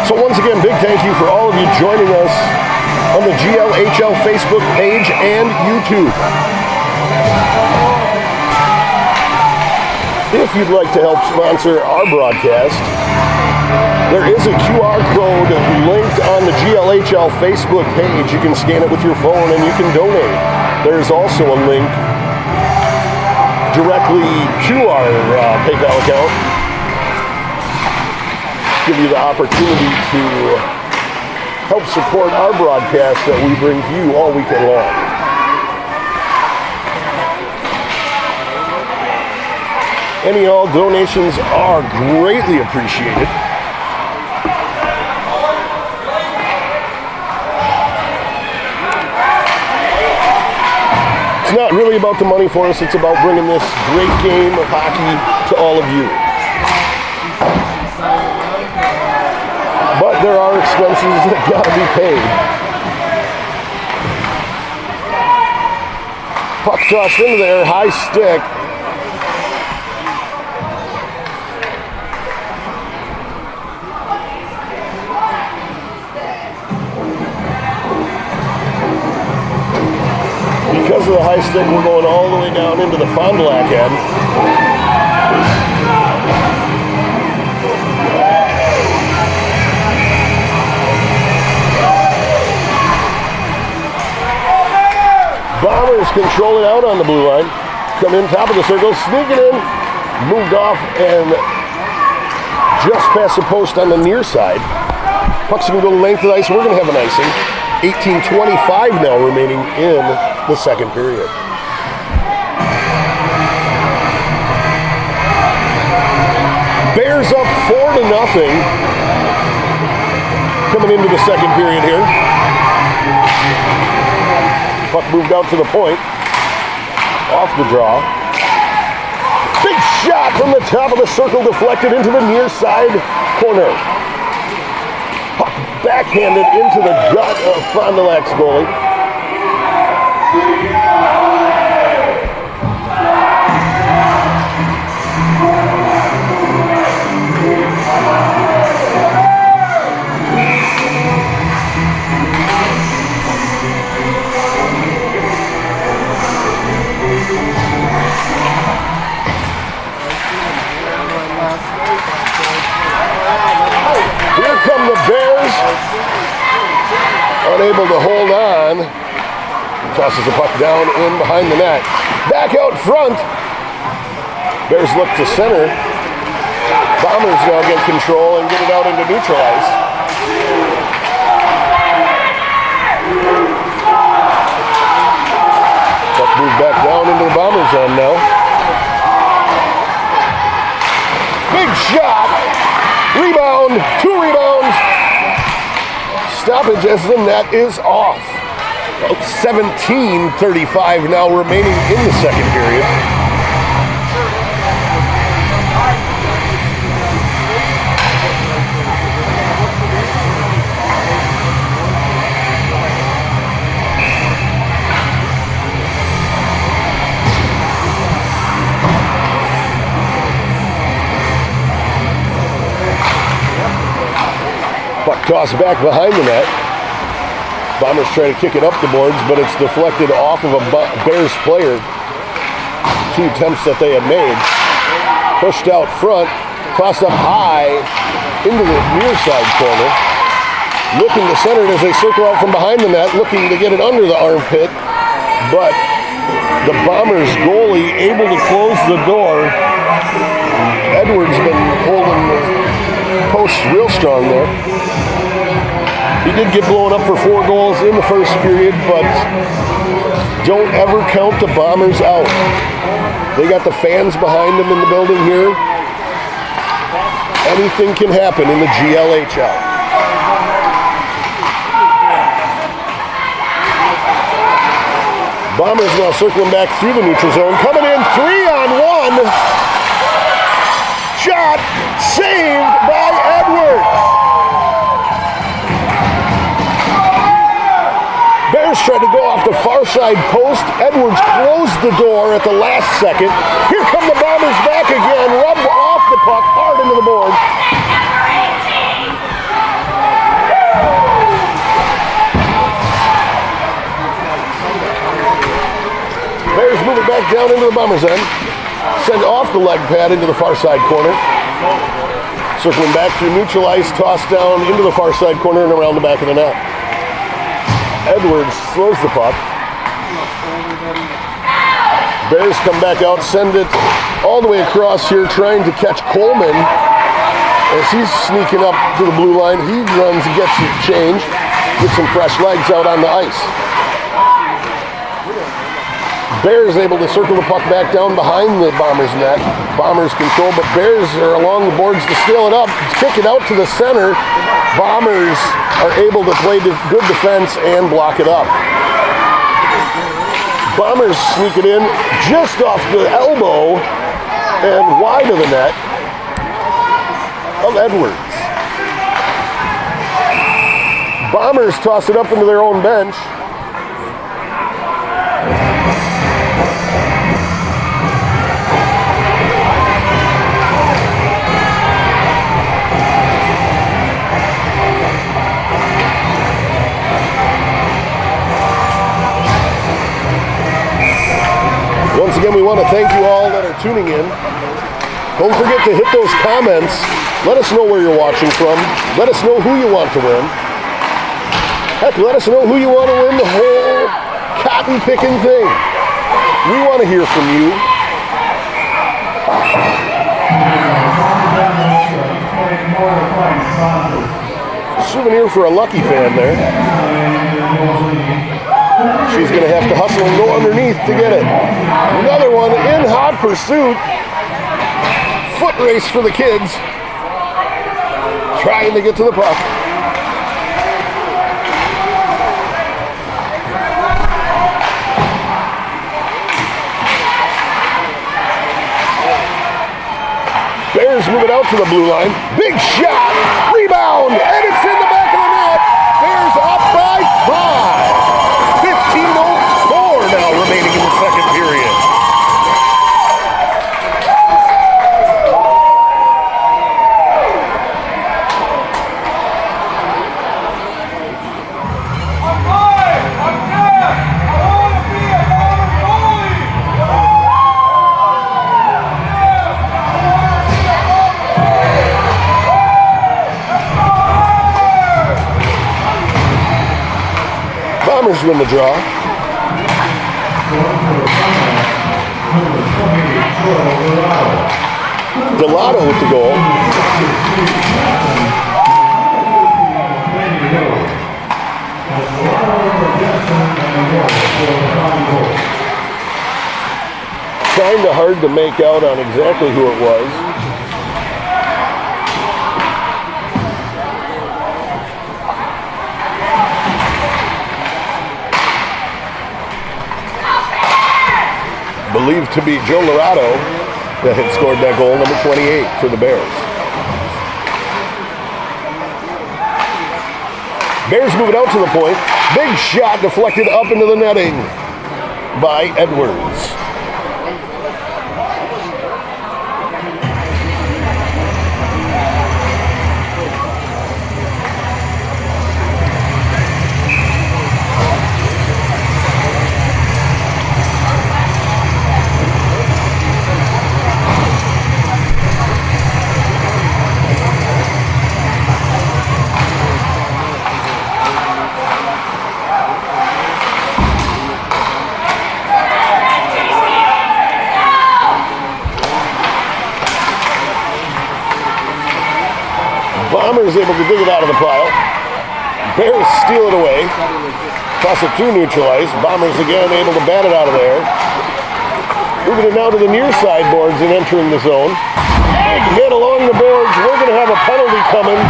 So once again, big thank you for all of you joining us on the GLHL Facebook page and YouTube. If you'd like to help sponsor our broadcast, there is a QR code linked on the GLHL Facebook page. You can scan it with your phone and you can donate. There's also a link directly to our PayPal account. Give you the opportunity to help support our broadcast that we bring to you all weekend long. Any and all donations are greatly appreciated. It's not really about the money for us, it's about bringing this great game of hockey to all of you. But there are expenses that gotta be paid. Puck tossed into there, high stick. Because of the high stick, we're going all the way down into the Fond du Lac end. Bombers control it out on the blue line. Come in top of the circle, sneaking in, moved off, and just past the post on the near side. Puck's going to go the length of the ice. We're going to have an icing. 18:25 now remaining in the second period. Bears up 4-0 coming into the second period here. Puck moved out to the point. Off the draw. Big shot from the top of the circle, deflected into the near side corner. Puck backhanded into the gut of Fond du Lac's goalie. able to hold on. Tosses the puck down in behind the net. Back out front. Bears look to center. Bombers now get control and get it out into neutral ice. Puck moved back down into the Bomber zone now. Big shot. Rebound. 2 rebounds. Stoppage as the net is off. 17:35 now remaining in the second period. Puck tossed back behind the net. Bombers try to kick it up the boards, but it's deflected off of a Bears player. 2 attempts that they had made. Pushed out front, tossed up high into the near side corner. Looking to center it as they circle out from behind the net, looking to get it under the armpit. But the Bombers goalie able to close the door. Edwards been holding the post real strong there. He did get blown up for 4 goals in the first period, but don't ever count the Bombers out. They got the fans behind them in the building here. Anything can happen in the GLHL. Bombers now circling back through the neutral zone. Coming in 3-on-1. Shot saved by Edwards. Bears tried to go off the far side post. Edwards closed the door at the last second. Here come the Bombers back again. Rubbed off the puck, hard into the board. Bears move it back down into the Bombers' end. Send off the leg pad into the far side corner. Circling back through neutral ice, tossed down into the far side corner and around the back of the net. Edwards throws the puck. Bears come back out, send it all the way across here, trying to catch Coleman. As he's sneaking up to the blue line, he runs and gets the change, gets some fresh legs out on the ice. Bears able to circle the puck back down behind the Bombers net. Bombers control, but Bears are along the boards to steal it up, kick it out to the center. Bombers are able to play good defense and block it up. Bombers sneak it in just off the elbow and wide of the net of Edwards. Bombers toss it up into their own bench. Once again, we want to thank you all that are tuning in. Don't forget to hit those comments. Let us know where you're watching from. Let us know who you want to win. Heck, let us know who you want to win the whole cotton picking thing. We want to hear from you. Souvenir for a lucky fan there. She's going to have to hustle and go underneath to get it. Another one in hot pursuit. Foot race for the kids. Trying to get to the puck. Bears move it out to the blue line. Big shot. Rebound. And it's in the back of the net. Bears up by 5. 15:04 now remaining in the second period. Bears win the draw. Delato with the goal. Kind of hard to make out on exactly who it was. Believed to be Joe Lorado that had scored that goal, number 28 for the Bears. Bears move it out to the point. Big shot deflected up into the netting by Edwards. Bombers able to dig it out of the pile. Bears steal it away. Toss it through neutral ice. Bombers again able to bat it out of there. Moving it now to the near side boards and entering the zone. Big hit along the boards. We're going to have a penalty coming.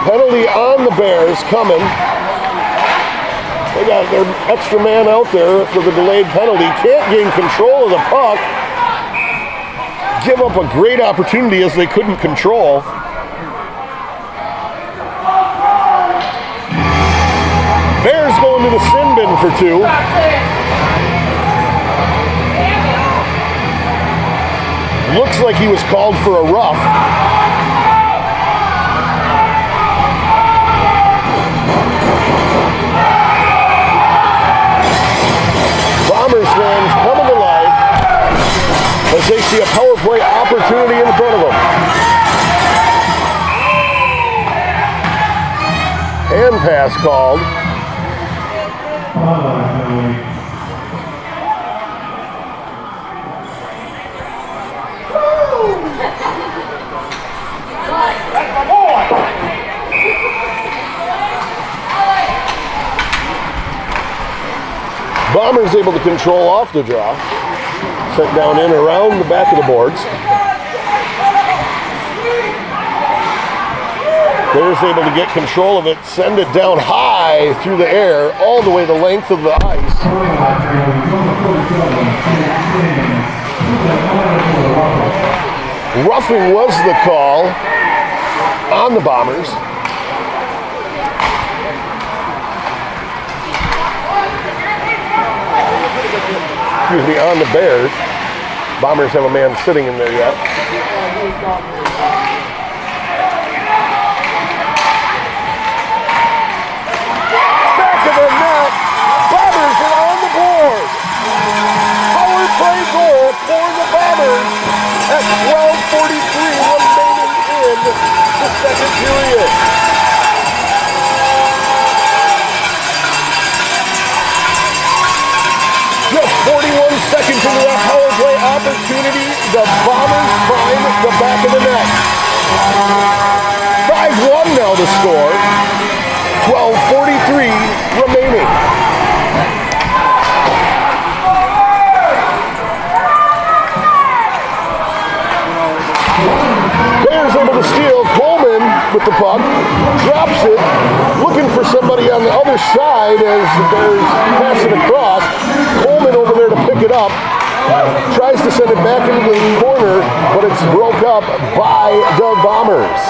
Penalty on the Bears coming. They got their extra man out there for the delayed penalty. Can't gain control of the puck. Give up a great opportunity as they couldn't control. Bears going to the sin bin for 2. Looks like he was called for a rough. Bombers fans coming to life as they see a power play opportunity in front of them. Hand pass called. Bombers able to control off the draw. Sent down in around the back of the boards. Bears able to get control of it, send it down high through the air, all the way the length of the ice. Roughing was the call on the Bombers. Excuse me, on the Bears. Bombers have a man sitting in there yet. Back of the net. Bombers are on the board. Power play goal for the Bombers at 12:43 remaining in the second period. Just 41 seconds into that power play opportunity, the Bombers find the back of the net. 5-1 now the score. 12:43 remaining. Bears able to steal. Coleman with the puck, drops it, looking for somebody on the other side as the Bears pass it across. Coleman over there to pick it up, tries to send it back into the corner, but it's broke up by the Bombers.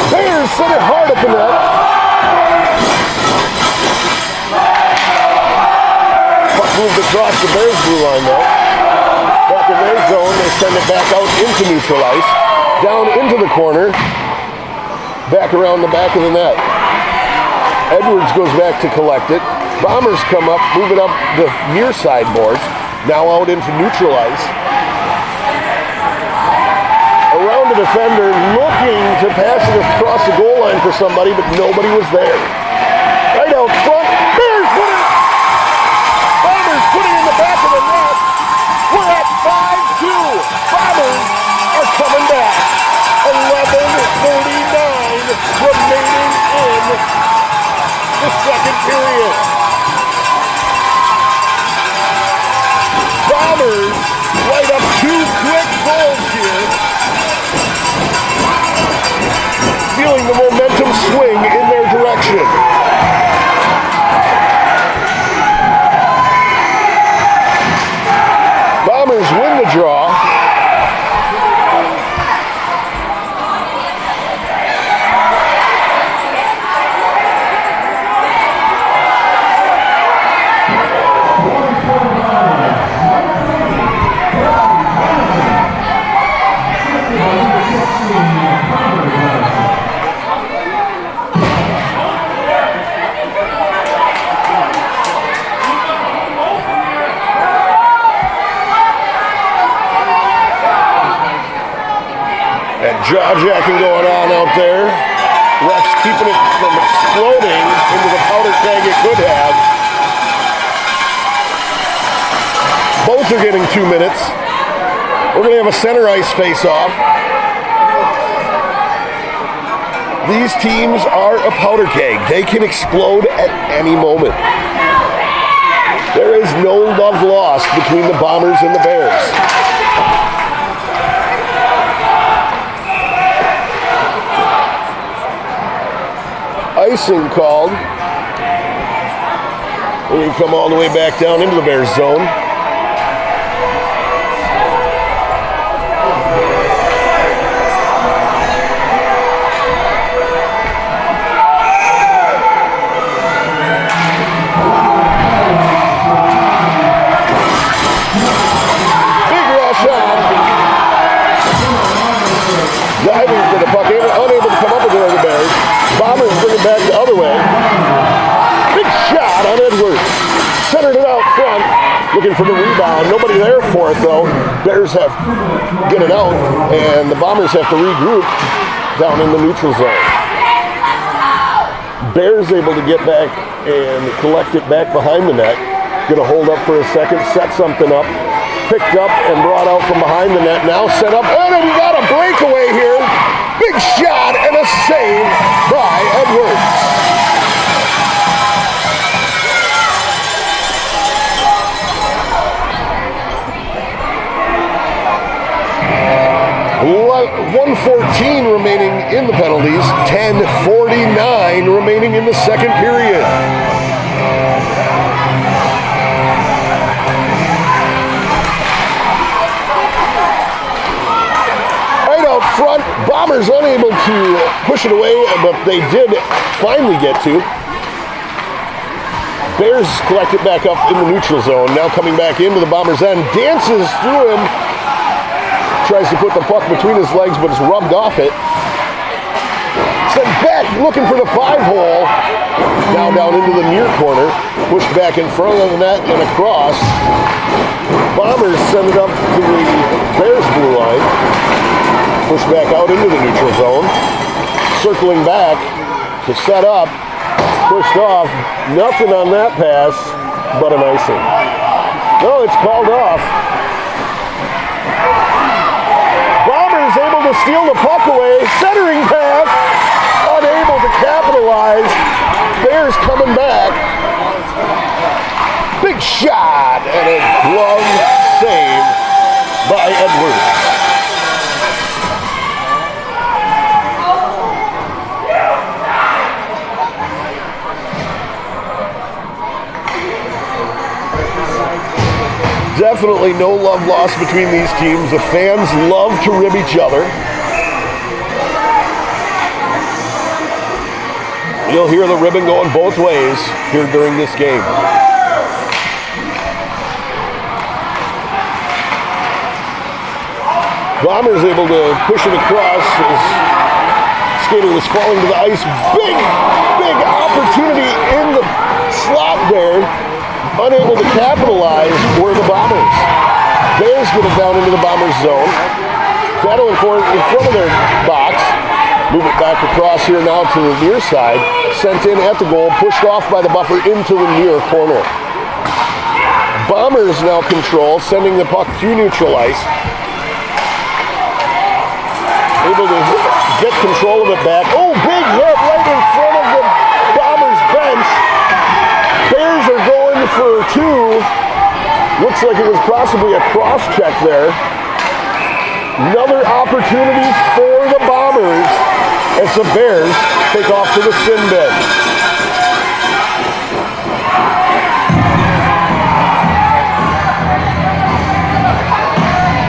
Bears send it hard at the net. Puck moved across the Bears blue line though. Back in their zone, they send it back out into neutral ice, down into the corner, back around the back of the net. Edwards goes back to collect it. Bombers come up, move it up the near side boards, now out into neutral ice. Around to defender looking to pass it across the goal line for somebody, but nobody was there. Right out front, Bears put it! Bombers put it in the back of the net. We're at 5-2. Bombers are coming back. 11:39 remaining in the second period. Bombers light up 2 quick goals here. Feeling the momentum swing in their direction. Bombers win the draw. Jaw-jacking going on out there. Refs keeping it from exploding into the powder keg it could have. Both are getting 2 minutes. We're going to have a center ice face-off. These teams are a powder keg. They can explode at any moment. There is no love lost between the Bombers and the Bears. Icing called. We can come all the way back down into the Bears zone. Big rush on. Diving for the puck, unable to come up with it over the Bears. Bombers bring it back the other way. Big shot on Edwards. Centered it out front. Looking for the rebound. Nobody there for it though. Bears have to get it out and the Bombers have to regroup down in the neutral zone. Bears able to get back and collect it back behind the net. Gonna hold up for a second, set something up. Picked up and brought out from behind the net. Now set up. And he got a breakaway here. Big shot and a save by Edwards. .114 remaining in the penalties. 10:49 remaining in the second period. Front, Bombers unable to push it away, but they did finally get to. Bears collect it back up in the neutral zone. Now coming back into the Bombers' end, dances through him, tries to put the puck between his legs, but it's rubbed off it. Sent back, looking for the 5-hole. Now down into the near corner, pushed back in front of the net and across. Bombers send it up to the Bears' blue line. Pushed back out into the neutral zone. Circling back to set up. Pushed off. Nothing on that pass but an icing. No, it's called off. Bombers able to steal the puck away. Centering pass. Unable to capitalize. Bears coming back. Big shot and a glove save by Edwards. Definitely no love lost between these teams. The fans love to rib each other. You'll hear the ribbon going both ways here during this game. Bombers able to push it across as skater was falling to the ice. Big opportunity in the slot there. Unable to capitalize were the Bombers. Bears get it down into the Bombers zone. battling for it in front of their box. Move it back across here now to the near side. Sent in at the goal, pushed off by the buffer into the near corner. Bombers now control, sending the puck through neutral ice. Able to get control of it back. Oh, big hit right in front of the Bombers bench. Bears are going for two. Looks like it was possibly a cross check there. Another opportunity for the Bombers as the Bears take off to the sin bin.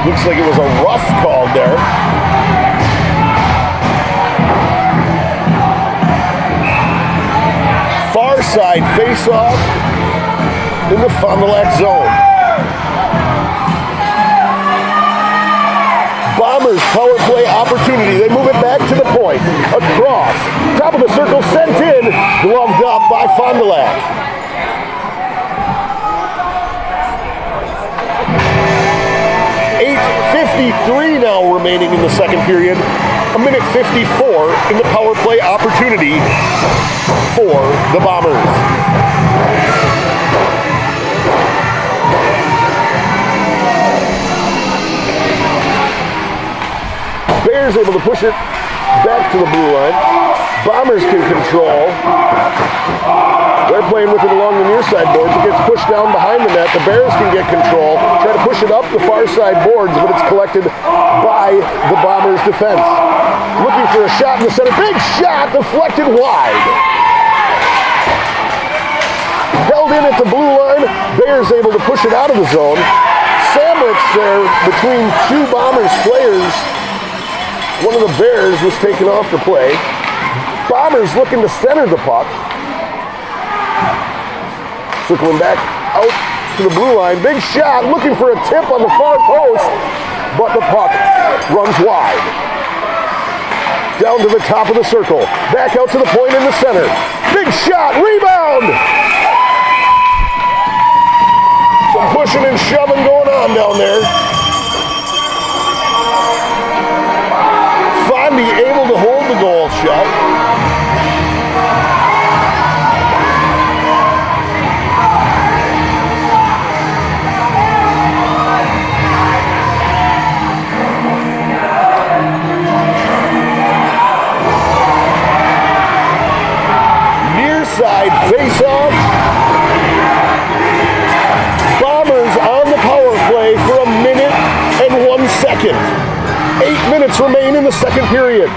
Looks like it was a rough call there. Far side face-off in the Fond du Lac zone. Bombers power play opportunity. They move it back to the point. Across. Top of the circle sent in. Gloved up by Fond du Lac. 8:53 now remaining in the second period. A minute 54 in the power play opportunity for the Bombers. Bears able to push it back to the blue line. Bombers can control. They're playing with it along the near side boards. It gets pushed down behind the net. The Bears can get control. Try to push it up the far side boards, but it's collected by the Bombers defense. Looking for a shot in the center. Big shot deflected wide. Held in at the blue line. Bears able to push it out of the zone. Sandwich there between two Bombers players. One of the Bears was taken off the play. Bombers looking to center the puck. Circling back out to the blue line. Big shot, looking for a tip on the far post, but the puck runs wide. Down to the top of the circle. Back out to the point in the center. Big shot, rebound! Some pushing and shoving going on down there. Fondy able to hold the goal shut. Side face-off. Bombers on the power play for a minute and 1 second. 8 minutes remain in the second period.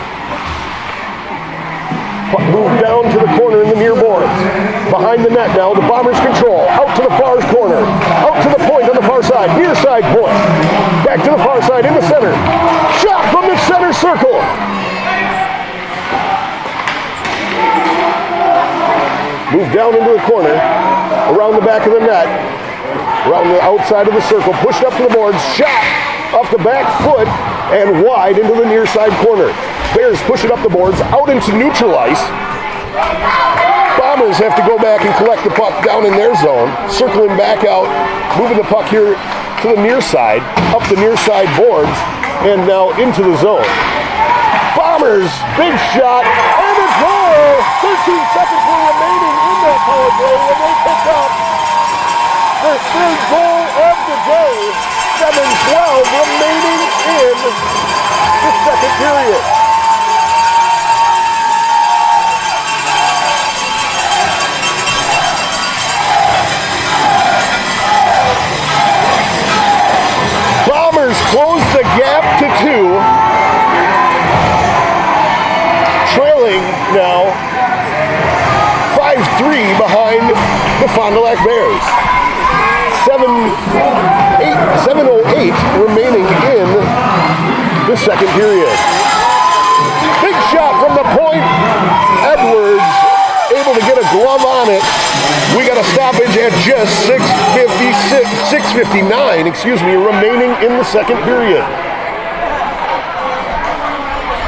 Puck moved down to the corner in the near boards. Behind the net now, the Bombers control. Out to the far corner. Out to the point on the far side. Near side point. Back to the far side in the center. Shot from the center circle. Moved down into the corner, around the back of the net, around the outside of the circle, pushed up to the boards, shot off the back foot and wide into the near side corner. Bears push it up the boards, out into neutral ice. Bombers have to go back and collect the puck down in their zone, circling back out, moving the puck here to the near side, up the near side boards, and now into the zone. Bombers, big shot, and a goal! 13 seconds were remaining in that power play, and they pick up their third goal of the day. 7:12 remaining in the second period. Bombers close the gap to 2. Trailing now 5-3 behind the Fond du Lac Bears. 7:08 remaining in the second period. Big shot from the point. Edwards able to get a glove on it. We got a stoppage at just 6:59, remaining in the second period.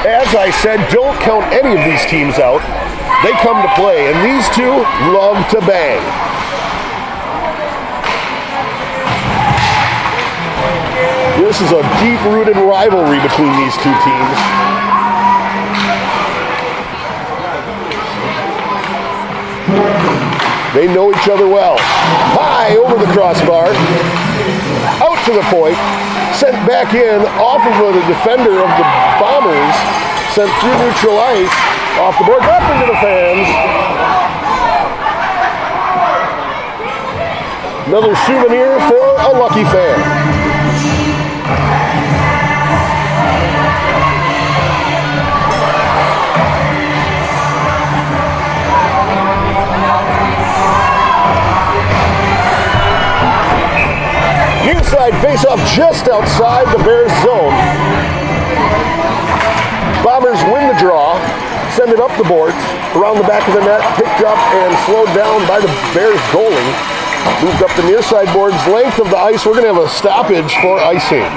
As I said, don't count any of these teams out. They come to play, and these two love to bang. This is a deep-rooted rivalry between these two teams. They know each other well. High over the crossbar. Out to the point. Sent back in off of the defender of the Bombers. Sent through neutral ice. Off the board. Up into the fans. Another souvenir for a lucky fan. Inside face-off just outside the Bears zone. Bombers win the draw, send it up the boards, around the back of the net, picked up and slowed down by the Bears goalie. Moved up the near side boards, length of the ice. We're going to have a stoppage for icing.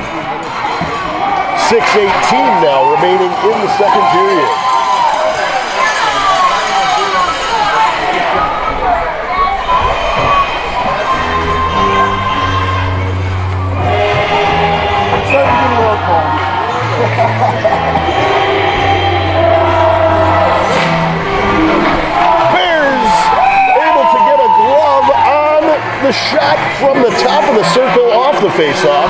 6:18 now remaining in the second period. Bears able to get a glove on the shot from the top of the circle off the face-off.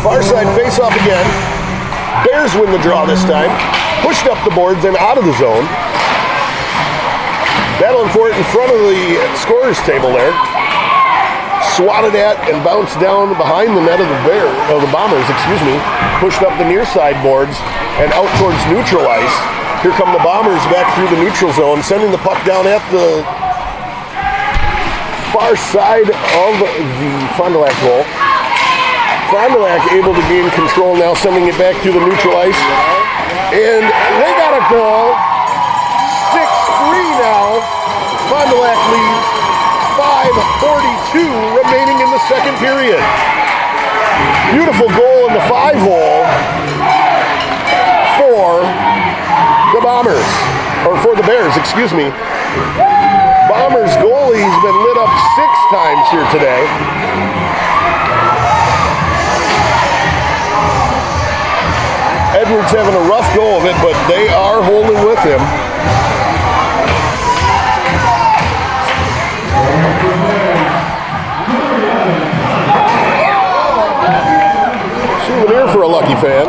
Far side face-off again. Bears win the draw this time. Pushed up the boards and out of the zone. Battling for it in front of the scorer's table there. Swatted at and bounced down behind the net of the Bombers, Pushed up the near side boards and out towards neutral ice. Here come the Bombers back through the neutral zone, sending the puck down at the far side of the Fond du Lac goal. Fond du Lac able to gain control now, sending it back through the neutral ice. And they got a goal. 6-3 now. Fond du Lac leads. 5:42 remaining in the second period. Beautiful goal in the 5-hole for the Bombers, or for the Bears, Bombers goalie's been lit up 6 times here today. Edwards having a rough go of it, but they are holding with him. Souvenir for a lucky fan.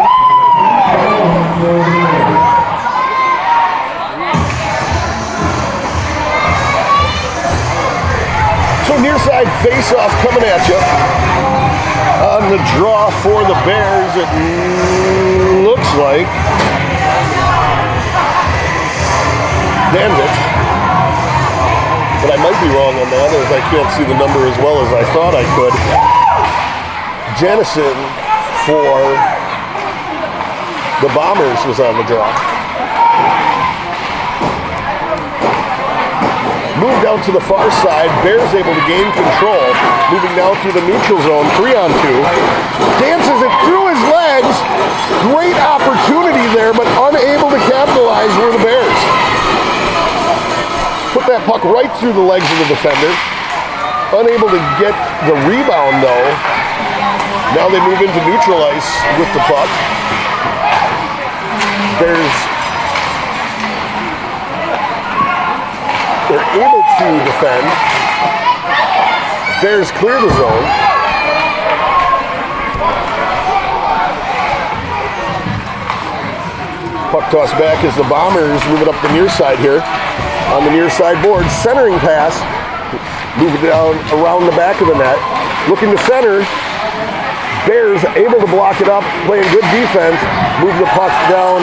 So near side face-off coming at you. On the draw for the Bears, it looks like Danvich. But I might be wrong on that, as I can't see the number as well as I thought I could. Janison for the Bombers was on the draw. Moved out to the far side. Bears able to gain control. Moving now through the neutral zone, 3-on-2. Dances it through his legs. Great opportunity there, but unable to capitalize were the Bears. Put that puck right through the legs of the defender. Unable to get the rebound though. Now they move into neutral ice with the puck. They're able to defend. Bears clear the zone. Puck toss back as the Bombers move it up the near side here. On the near side board, centering pass. Move it down around the back of the net. Looking to center. Bears able to block it up, playing good defense. Move the puck down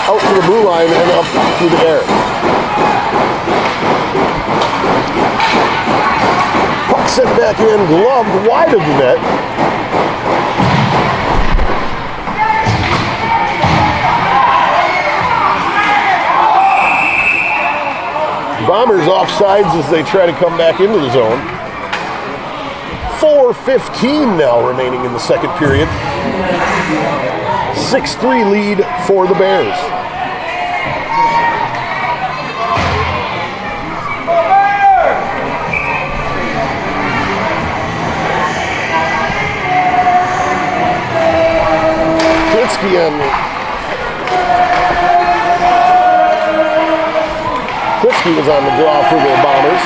out to the blue line and up through the air. Puck sent back in, gloved wide of the net. Bombers offsides as they try to come back into the zone. 4:15 now remaining in the second period. 6-3 lead for the Bears. Klitsky on Klitsky was on the draw for the Bombers.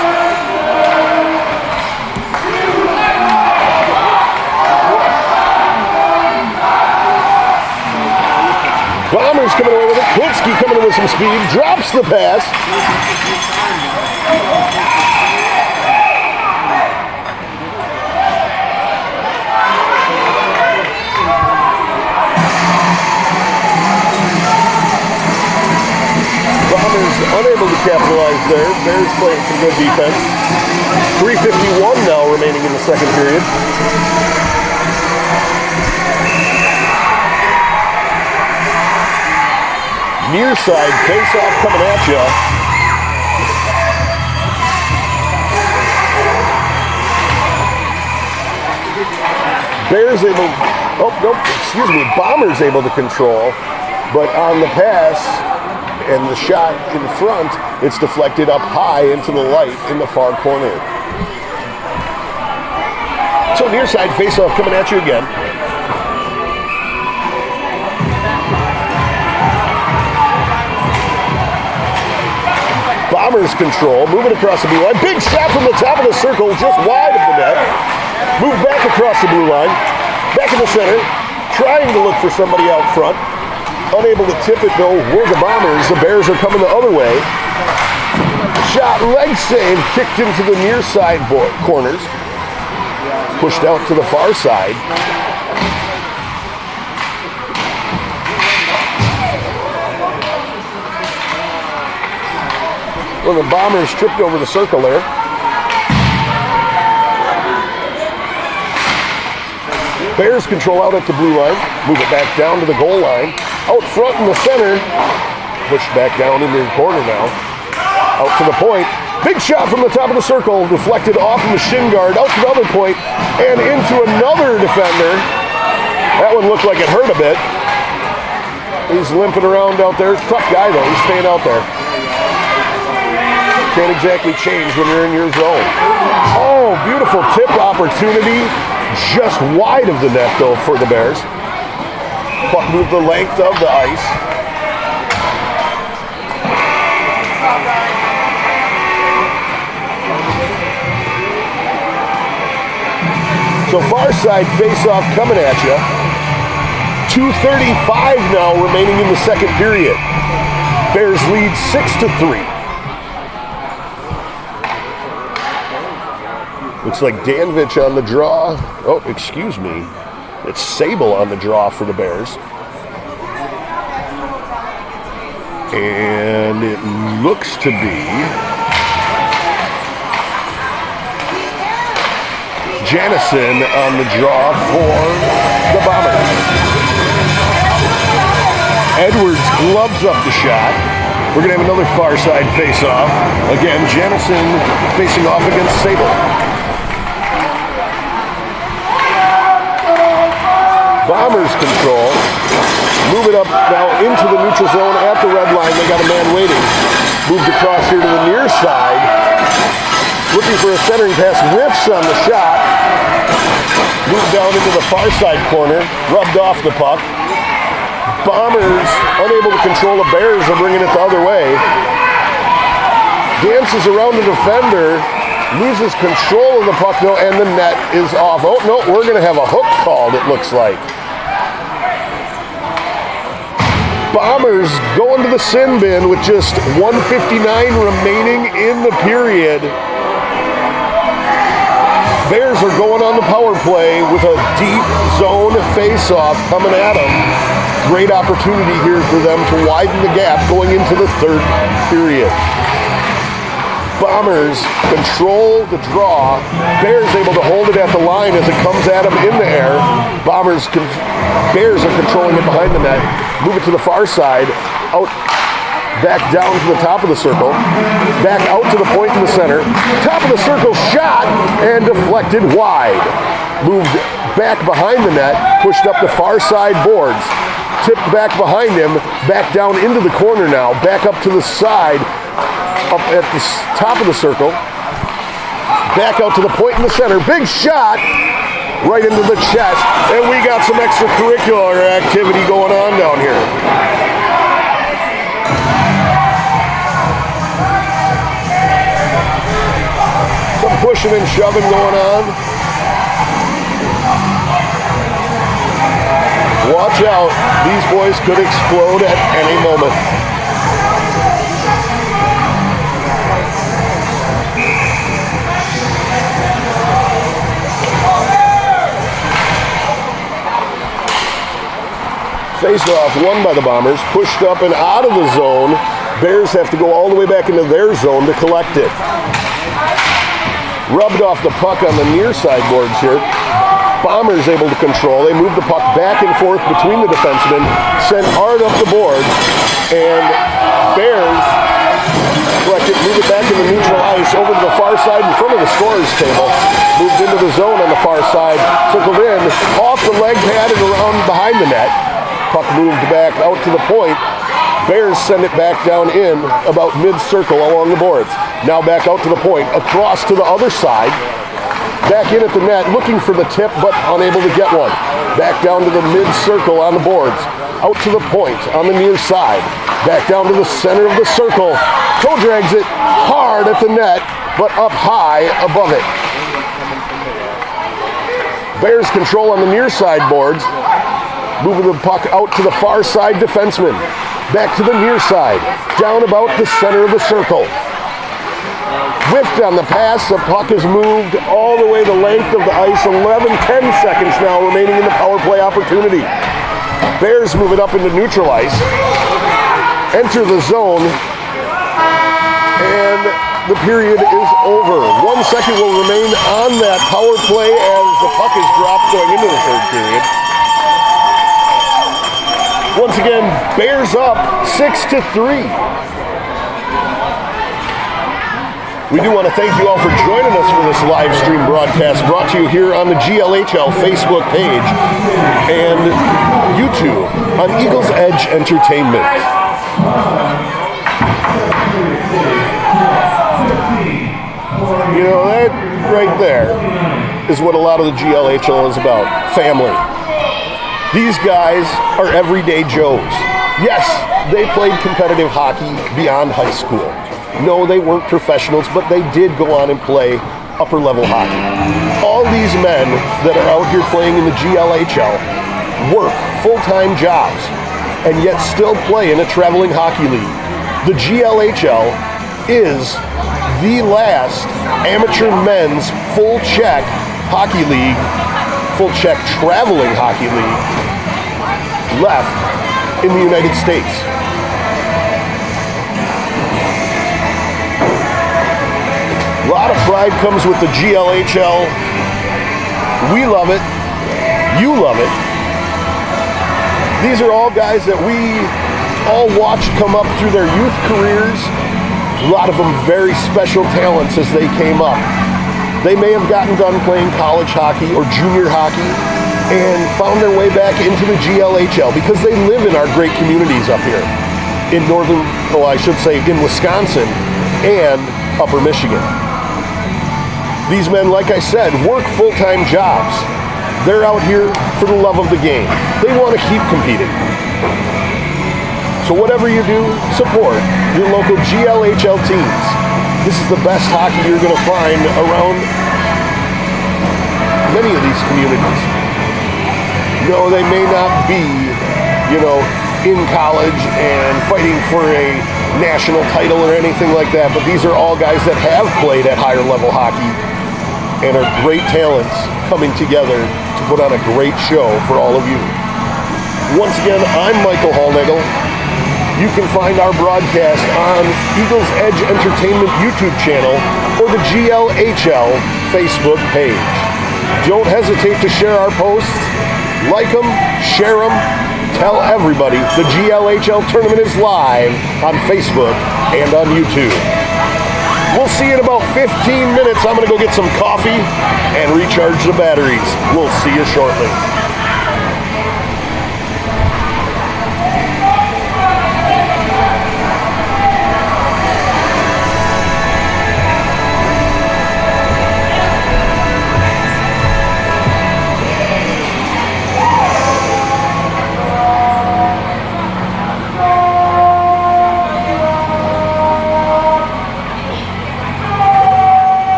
Bombers coming away with it. Klitsky coming in with some speed, drops the pass. Bombers unable to capitalize there. Bears playing some good defense. 3:51 now remaining in the second period. Near side face-off coming at you. Bears able, Bombers able to control, but on the pass and the shot in front, it's deflected up high into the light in the far corner. So near side face-off coming at you again. Bombers control, moving across the blue line. Big shot from the top of the circle, just wide of the net. Move back across the blue line. Back in the center, trying to look for somebody out front. Unable to tip it though, were the Bombers. The Bears are coming the other way. Shot, leg save, kicked into the near side corners. Pushed out to the far side. Well, the Bombers tripped over the circle there. Bears control out at the blue line. Move it back down to the goal line. Out front in the center. Pushed back down into the corner now. Out to the point. Big shot from the top of the circle. Deflected off of the shin guard. Out to the other point. And into another defender. That one looked like it hurt a bit. He's limping around out there. Tough guy though. He's staying out there. Can't exactly change when you're in your zone. Oh, beautiful tip opportunity. Just wide of the net, though, for the Bears. Puck moved the length of the ice. So far side face-off coming at you. 2:35 now remaining in the second period. Bears lead 6-3. Looks like Danvich on the draw. Oh, excuse me. It's Sable on the draw for the Bears. And it looks to be Janison on the draw for the Bombers. Edwards gloves up the shot. We're going to have another far side face-off. Again, Janison facing off against Sable. Bombers control. Move it up now into the neutral zone at the red line. They got a man waiting. Moved across here to the near side. Looking for a centering pass. Whiffs on the shot. Moved down into the far side corner. Rubbed off the puck. Bombers unable to control the Bears are bringing it the other way. Dances around the defender. Loses control of the puck though, and the net is off. Oh no, we're going to have a hook called, it looks like. Bombers going to the sin bin with just 1:59 remaining in the period. Bears are going on the power play with a deep zone face-off coming at them. Great opportunity here for them to widen the gap going into the third period. Bombers control the draw. Bears able to hold it at the line as it comes at them in the air. Bears are controlling it behind the net. Move it to the far side. Out, back down to the top of the circle. Back out to the point in the center. Top of the circle shot and deflected wide. Moved back behind the net. Pushed up the far side boards. Tipped back behind him. Back down into the corner now. Back up to the side. Up at the top of the circle. Back out to the point in the center. Big shot. right into the chest, and we got some extracurricular activity going on down here. Some pushing and shoving going on. Watch out, these boys could explode at any moment. Face-off won by the Bombers, pushed up and out of the zone. Bears have to go all the way back into their zone to collect it. Rubbed off the puck on the near side boards here. Bombers able to control. They move the puck back and forth between the defensemen, send hard up the board, and Bears collect it, move it back into neutral ice over to the far side in front of the scorer's table. Moved into the zone on the far side, circled in, off the leg pad and around behind the net. Puck moved back out to the point. Bears send it back down in about mid-circle along the boards. Now back out to the point, across to the other side. Back in at the net, looking for the tip, but unable to get one. Back down to the mid-circle on the boards. Out to the point on the near side. Back down to the center of the circle. Toe drags it hard at the net, but up high above it. Bears control on the near side boards. Moving the puck out to the far side defenseman. Back to the near side. Down about the center of the circle. Whiffed on the pass. The puck is moved all the way the length of the ice. 11-10 seconds now remaining in the power play opportunity. Bears move it up into neutral ice. Enter the zone. And the period is over. 1 second will remain on that power play as the puck is dropped going into the third period. Once again, Bears up 6-3. We do want to thank you all for joining us for this live stream broadcast brought to you here on the GLHL Facebook page and YouTube on Eagles Edge Entertainment. You know, that right there is what a lot of the GLHL is about, family. These guys are everyday Joes. Yes, they played competitive hockey beyond high school. No, they weren't professionals, but they did go on and play upper level hockey. All these men that are out here playing in the GLHL work full-time jobs and yet still play in a traveling hockey league. The GLHL is the last amateur men's full check hockey league, full check traveling hockey league left in the United States. A lot of pride comes with the GLHL. We love it. You love it. These are all guys that we all watched come up through their youth careers. A lot of them very special talents as they came up. They may have gotten done playing college hockey or junior hockey and found their way back into the GLHL because they live in our great communities up here in northern, I should say in Wisconsin and upper Michigan. These men, like I said, work full-time jobs. They're out here for the love of the game. They want to keep competing. So whatever you do, support your local GLHL teams. This is the best hockey you're going to find around many of these communities. No, they may not be, in college and fighting for a national title or anything like that, but these are all guys that have played at higher level hockey and are great talents coming together to put on a great show for all of you. Once again, I'm Michael Hallnagel. You can find our broadcast on Eagles Edge Entertainment YouTube channel or the GLHL Facebook page. Don't hesitate to share our posts, like them, share them, tell everybody the GLHL tournament is live on Facebook and on YouTube. We'll see you in about 15 minutes. I'm going to go get some coffee and recharge the batteries. We'll see you shortly.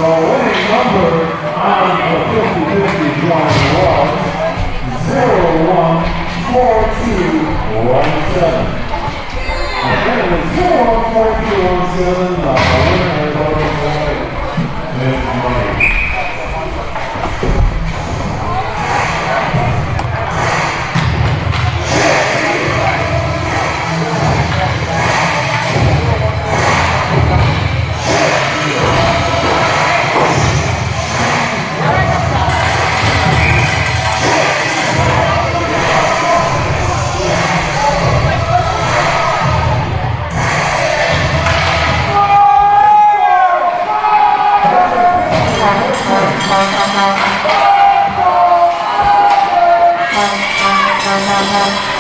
winning number on the 50-50 drawing was 014217. Again, it was 014217. The winner of the point is money.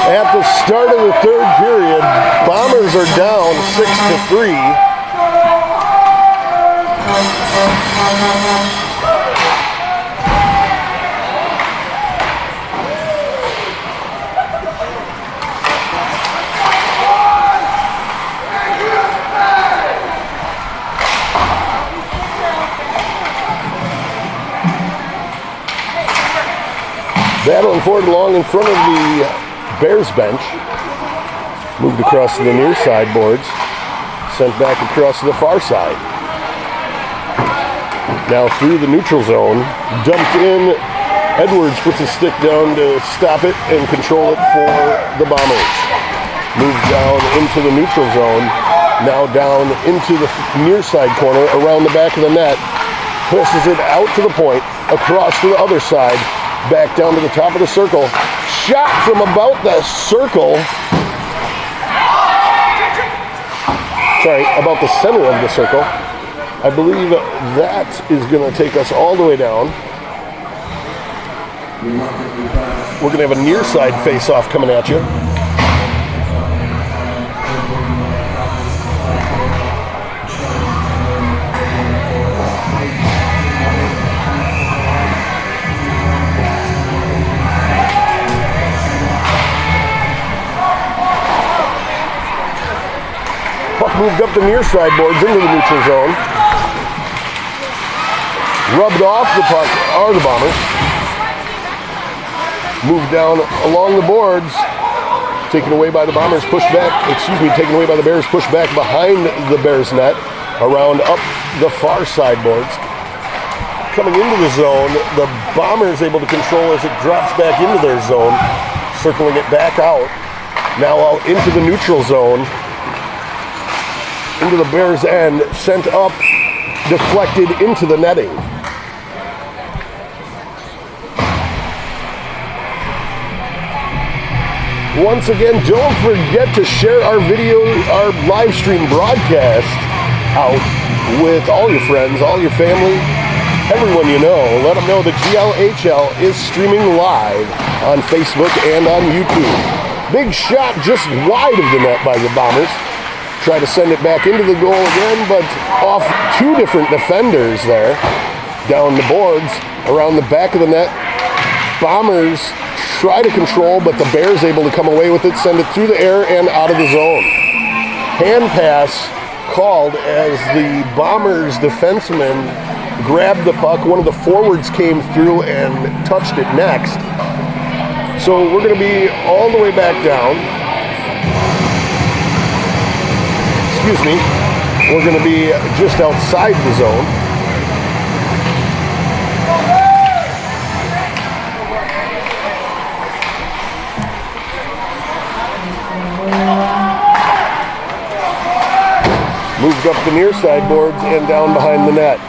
At the start of the third period, Bombers are down 6-3. Battling for it along in front of the Bears bench. Moved across to the near side boards. Sent back across to the far side. Now through the neutral zone. Dumped in. Edwards puts his stick down to stop it and control it for the Bombers. Moved down into the neutral zone. Now down into the near side corner around the back of the net. Pushes it out to the point. Across to the other side. Back down to the top of the circle. Shot from about the circle. Sorry, about the center of the circle. I believe that is going to take us all the way down. We're going to have a near side face-off coming at you. Puck moved up the near side boards into the neutral zone. Rubbed off the puck are the Bombers. Moved down along the boards. Taken away by the Bombers, taken away by the Bears, pushed back behind the Bears net. Around up the far side boards. Coming into the zone, the Bombers able to control as it drops back into their zone. Circling it back out. Now out into the neutral zone. Into the Bears' end, sent up, deflected into the netting. Once again, don't forget to share our video, our live stream broadcast out with all your friends, all your family, everyone you know. Let them know that GLHL is streaming live on Facebook and on YouTube. Big shot just wide of the net by the Bombers. Try to send it back into the goal again, but off two different defenders there. Down the boards, around the back of the net. Bombers try to control, but the Bears able to come away with it, send it through the air and out of the zone. Hand pass called as the Bombers defenseman grabbed the puck. One of the forwards came through and touched it next. So we're going to be all the way back down. Excuse me, we're going to be just outside the zone. Moved up the near side boards and down behind the net.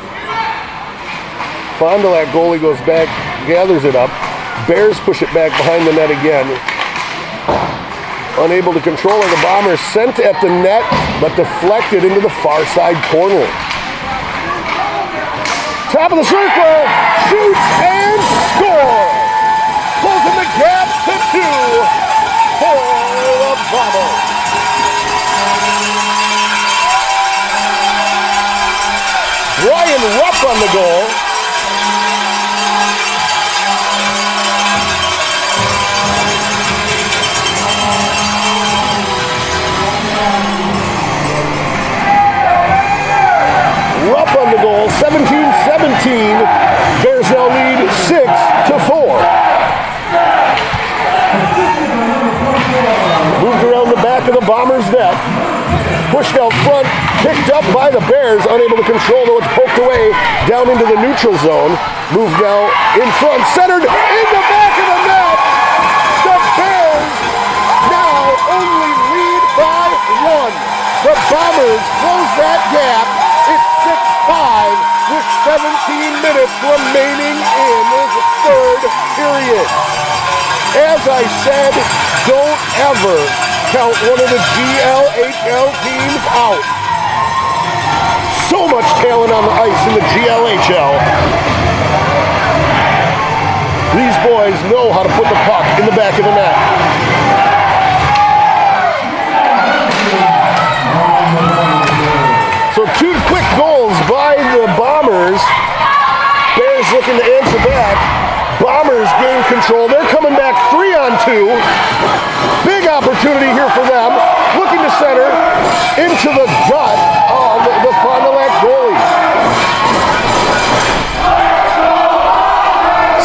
Fond du Lac goalie goes back, gathers it up. Bears push it back behind the net again. Unable to control it, the Bombers sent at the net, but deflected into the far side corner. Top of the circle, shoots and scores! Closing the gap to 2 for the Bombers. Brian Rupp on the goal. Rupp on the goal, 17 seconds. up by the Bears, unable to control, though it's poked away down into the neutral zone. Move now in front, centered in the back of the net. The Bears now only lead by 1. The Bombers close that gap. It's 6-5 with 17 minutes remaining in the third period. As I said, don't ever count one of the GLHL teams out. So much talent on the ice in the GLHL. These boys know how to put the puck in the back of the net. So 2 quick goals by the Bombers. Bears looking to answer back. Bombers gain control. They're coming back 3-on-2. Big opportunity here for them. Looking to center into the gut of the Fond du Lac goalie.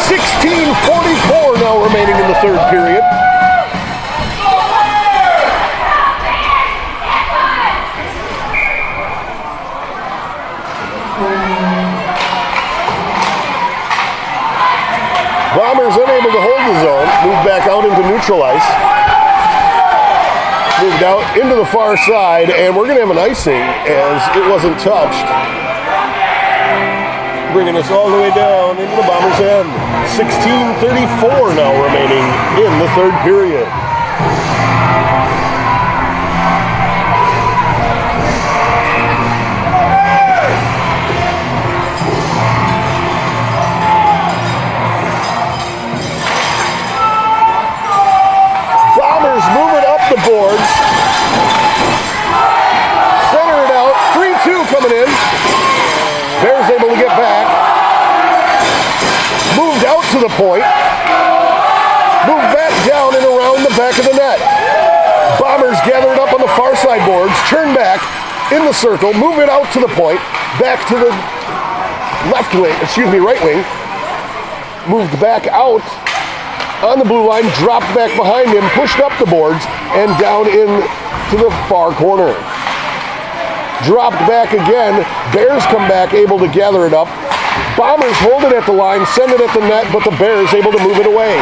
16:44 now remaining in the third period. Bombers unable to hold the zone. Moved back out into neutral ice. Moved out into the far side, and we're going to have an icing as it wasn't touched. Bringing us all the way down into the Bombers' end. 16:34 now remaining in the third period. Moving up the boards. Center it out. 3-2 coming in. Bears able to get back. Moved out to the point. Moved back down and around the back of the net. Bombers gather it up on the far side boards. Turn back in the circle. Move it out to the point. Back to the right wing. Moved back out on the blue line, dropped back behind him, pushed up the boards, and down into the far corner. Dropped back again. Bears come back, able to gather it up. Bombers hold it at the line, send it at the net, but the Bears able to move it away.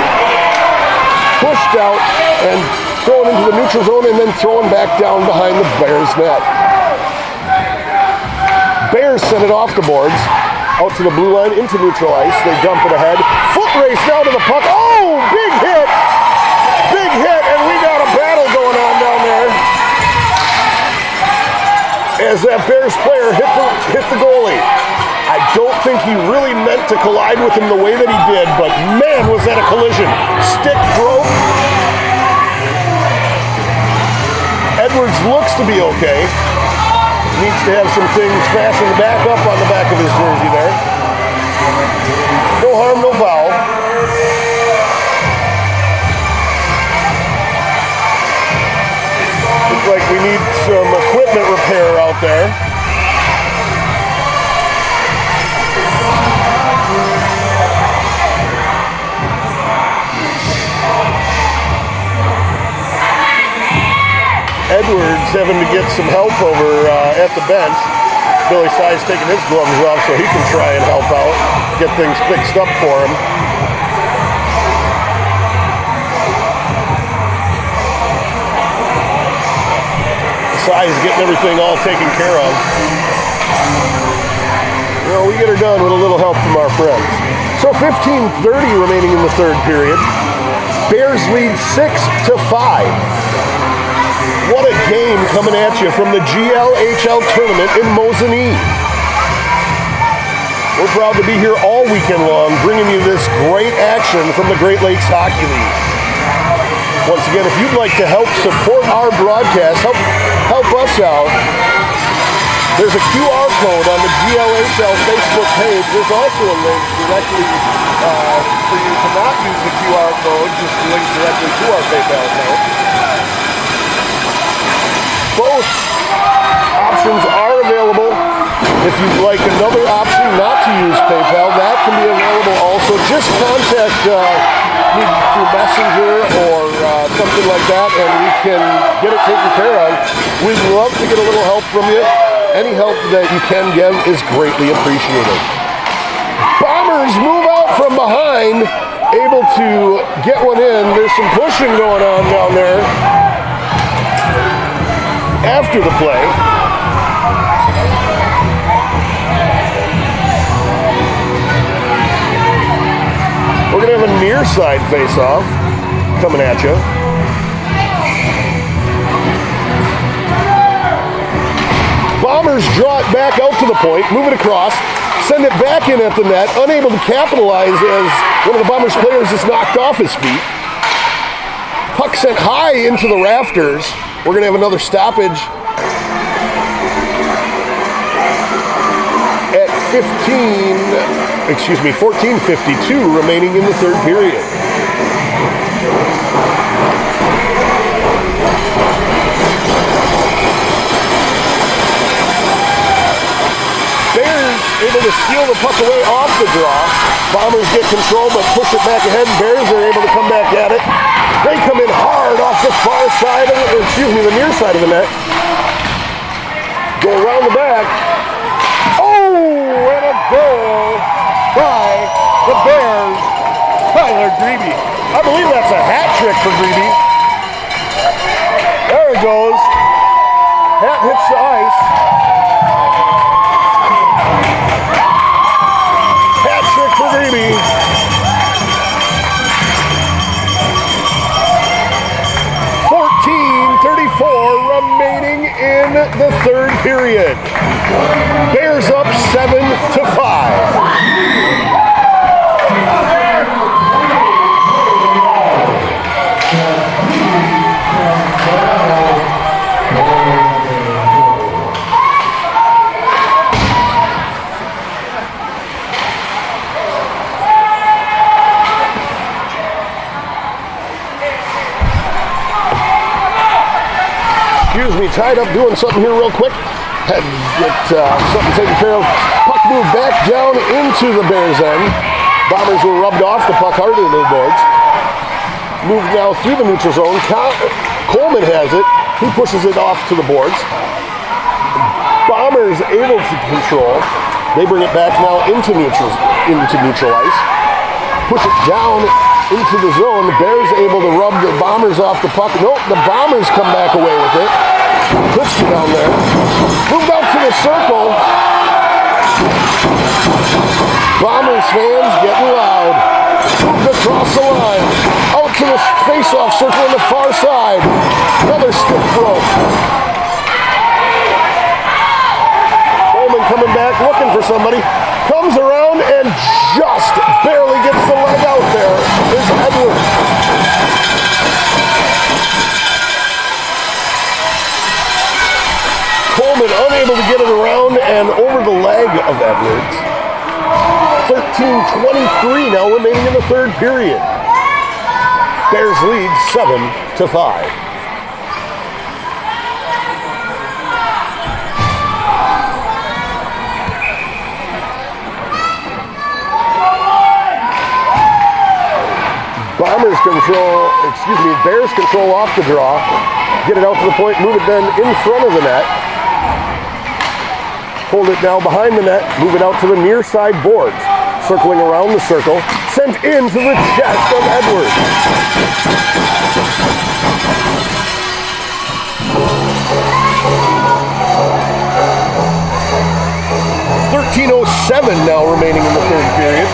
Pushed out and thrown into the neutral zone, and then thrown back down behind the Bears net. Bears send it off the boards. Out to the blue line, into neutral ice. They dump it ahead. Foot race down to the puck. Oh, big hit. Big hit, and we got a battle going on down there. As that Bears player hit the goalie. I don't think he really meant to collide with him the way that he did, but man, was that a collision. Stick broke. Edwards looks to be okay. Needs to have some things fastened back up on the back of his jersey there. No harm, no foul. Looks like we need some equipment repair out there. Edwards having to get some help over at the bench. Billy Size taking his gloves off so he can try and help out, get things fixed up for him. Size getting everything all taken care of. Well, we get her done with a little help from our friends. So 15:30 remaining in the third period. Bears lead 6-5. What a game coming at you from the GLHL tournament in Mosinee. We're proud to be here all weekend long, bringing you this great action from the Great Lakes Hockey League. Once again, if you'd like to help support our broadcast, help us out, there's a QR code on the GLHL Facebook page. There's also a link directly for you to not use the QR code, just a link directly to our PayPal account. Both options are available. If you'd like another option not to use PayPal, that can be available also. Just contact me through Messenger or something like that, and we can get it taken care of. We'd love to get a little help from you Any help that you can give is greatly appreciated. Bombers move out from behind, able to get one in. There's some pushing going on down there after the play. We're going to have a near side face-off coming at you. Bombers draw it back out to the point, move it across, send it back in at the net, unable to capitalize as one of the Bombers players is knocked off his feet. Puck sent high into the rafters. We're going to have another stoppage at 14:52 remaining in the third period. Bears able to steal the puck away off the draw. Bombers get control but push it back ahead. Bears are able to come back at it. They come in hard off the far side of it, the near side of the net. Go around the back. Oh, and a goal by the Bears. Tyler Grebe. I believe that's a hat trick for Grebe. There it goes. Hat hits the ice. Hat trick for Grebe. Remaining in the third period. Bears up 7-5. Excuse me, tied up doing something here real quick. Had to get something taken care of. Puck moved back down into the Bears' end. Bombers were rubbed off the puck harder than the boards. Moved now through the neutral zone. Coleman has it. He pushes it off to the boards. Bombers able to control. They bring it back now into neutral ice. Push it down into the zone. The Bears able to rub the Bombers off the puck. Nope, the Bombers come back away with it. Klitsky down there. Moved out to the circle. Bombers fans getting loud. Moved across the line. Out to the face-off circle on the far side. Another stick broke. Coleman coming back looking for somebody. Comes around and just barely gets the leg out there. Is Edwards. Coleman unable to get it around and over the leg of Edwards. 13:23 now remaining in the third period. Bears lead 7-5. Bears control off the draw. Get it out to the point, move it then in front of the net. Hold it now behind the net, move it out to the near side boards. Circling around the circle, sent into the chest of Edwards. 13:07 now remaining in the third period.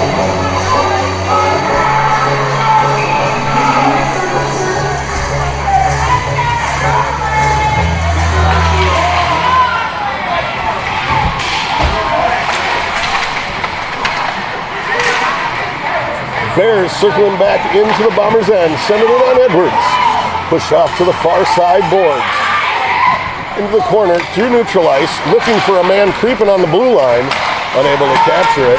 Bears circling back into the Bombers' end, sending it on Edwards. Push off to the far side boards. Into the corner, through neutral ice, looking for a man creeping on the blue line, unable to capture it.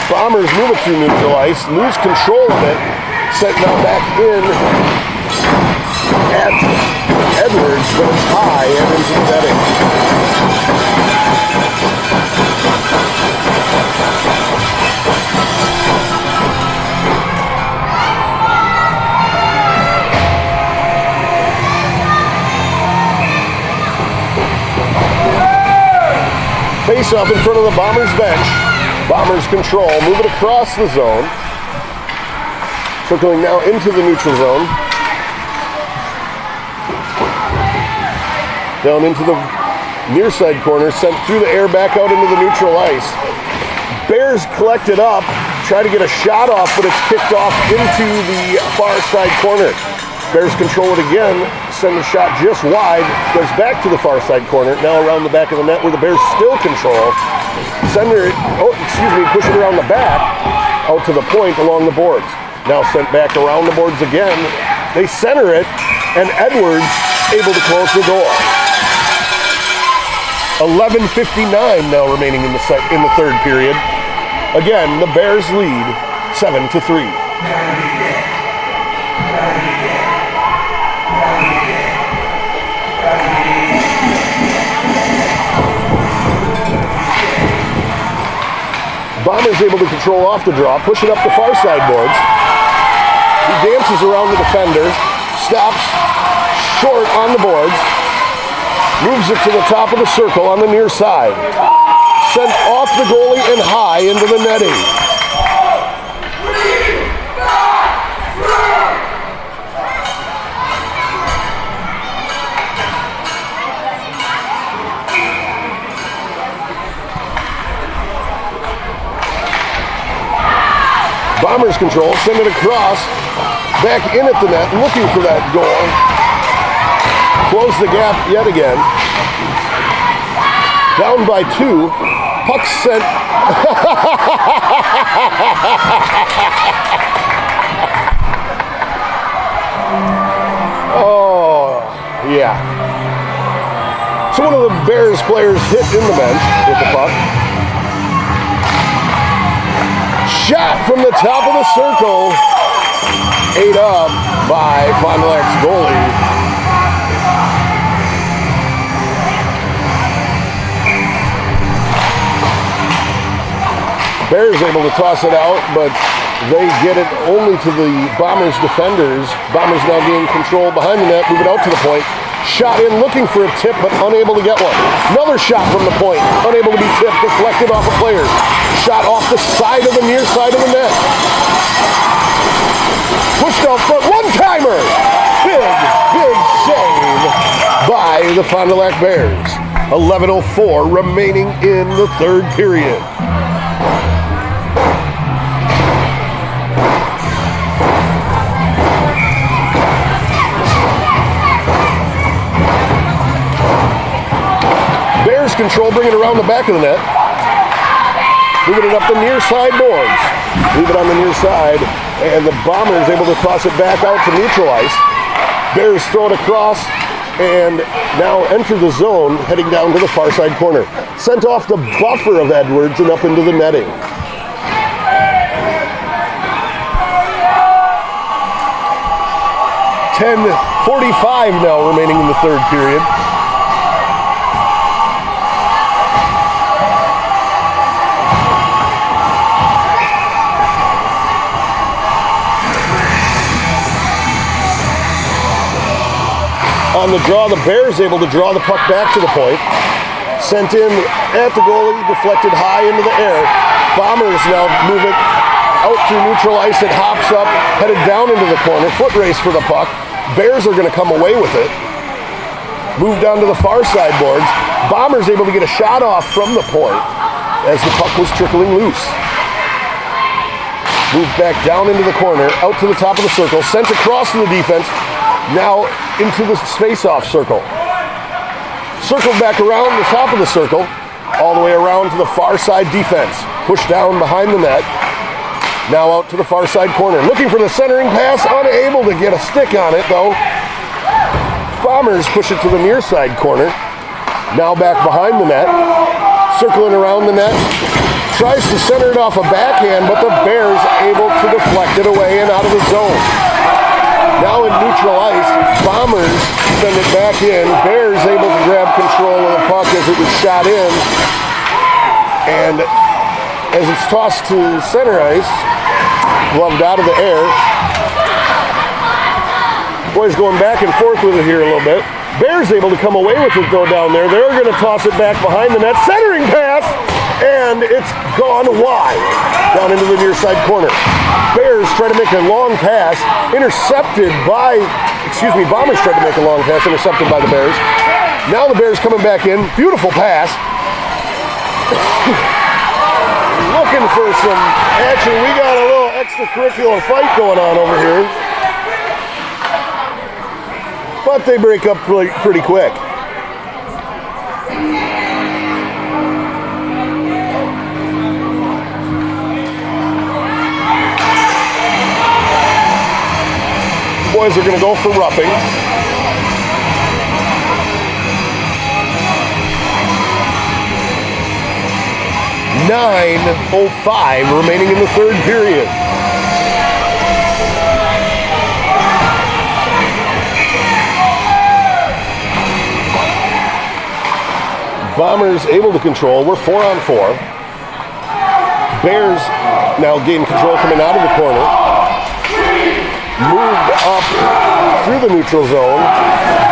Bombers move it through neutral ice, lose control of it, sent now back in at Edwards, but it's high and into the netting. face-off in front of the Bombers bench. Bombers control, move it across the zone. Circling now into the neutral zone. Down into the near side corner, sent through the air back out into the neutral ice. Bears collect it up, try to get a shot off, but it's kicked off into the far side corner. Bears control it again, send a shot just wide, goes back to the far side corner, now around the back of the net where the Bears still control. Push it around the back, out to the point along the boards. Now sent back around the boards again. They center it, and Edwards able to close the door. 11:59 now remaining in the third period. Again, the Bears lead 7-3. Bombers able to control off the draw, push it up the far side boards. He dances around the defender, stops short on the boards, moves it to the top of the circle on the near side. Sent off the goalie and high into the netting. Bombers control, send it across, back in at the net, looking for that goal. Close the gap yet again. Down by 2. Puck sent. Oh, yeah. So one of the Bears players hit in the bench with the puck. Shot from the top of the circle. Ate up by Fond du Lac's goalie. Bears able to toss it out, but they get it only to the Bombers defenders. Bombers now gain control behind the net, move it out to the point. Shot in, looking for a tip, but unable to get one. Another shot from the point, unable to be tipped, deflected off of players. Shot off the side of the near side of the net. Pushed out front, one-timer! Big save by the Fond du Lac Bears. 11:04 remaining in the third period. Control, bring it around the back of the net. Moving it up the near side boards. Leave it on the near side, and the Bombers able to toss it back out to neutral ice. Bears throw it across, and now enter the zone, heading down to the far side corner. Sent off the buffer of Edwards and up into the netting. .45 now remaining in the third period. On the draw, the Bears able to draw the puck back to the point. Sent in at the goalie, deflected high into the air. Bombers now move it out through neutral ice. It hops up, headed down into the corner. Foot race for the puck. Bears are going to come away with it. Move down to the far side boards. Bombers able to get a shot off from the point as the puck was trickling loose. Moved back down into the corner, out to the top of the circle, sent across to the defense. Now into the face-off circle. Circled back around the top of the circle, all the way around to the far side defense. Pushed down behind the net. Now out to the far side corner. Looking for the centering pass, unable to get a stick on it though. Bombers push it to the near side corner. Now back behind the net. Circling around the net. Tries to center it off a backhand, but the Bears able to deflect it away and out of the zone. Now in neutral ice, Bombers send it back in. Bears able to grab control of the puck as it was shot in. And as it's tossed to center ice, gloved out of the air. Boys going back and forth with it here a little bit. Bears able to come away with it though down there. They're going to toss it back behind the net. Centering pass, and it's gone wide down into the near side corner. Bears try to make a long pass, intercepted by, Bombers tried to make a long pass, intercepted by the Bears. Now the Bears coming back in. Beautiful pass. Looking for some action. We got a little extracurricular fight going on over here. But they break up pretty quick. Boys are going to go for roughing. .9:05 remaining in the third period. Bombers able to control. We're 4-on-4. Bears now gain control coming out of the corner. Moved up through the neutral zone.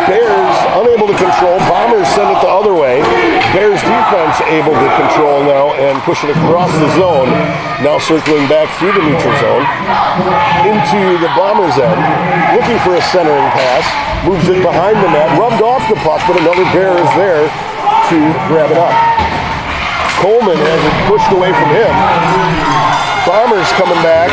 Bears unable to control. Bombers send it the other way. Bears defense able to control now and push it across the zone. Now circling back through the neutral zone into the Bombers end. Looking for a centering pass. Moves it behind the net. Rubbed off the puck, but another Bear is there to grab it up. Coleman has it pushed away from him. Bombers coming back.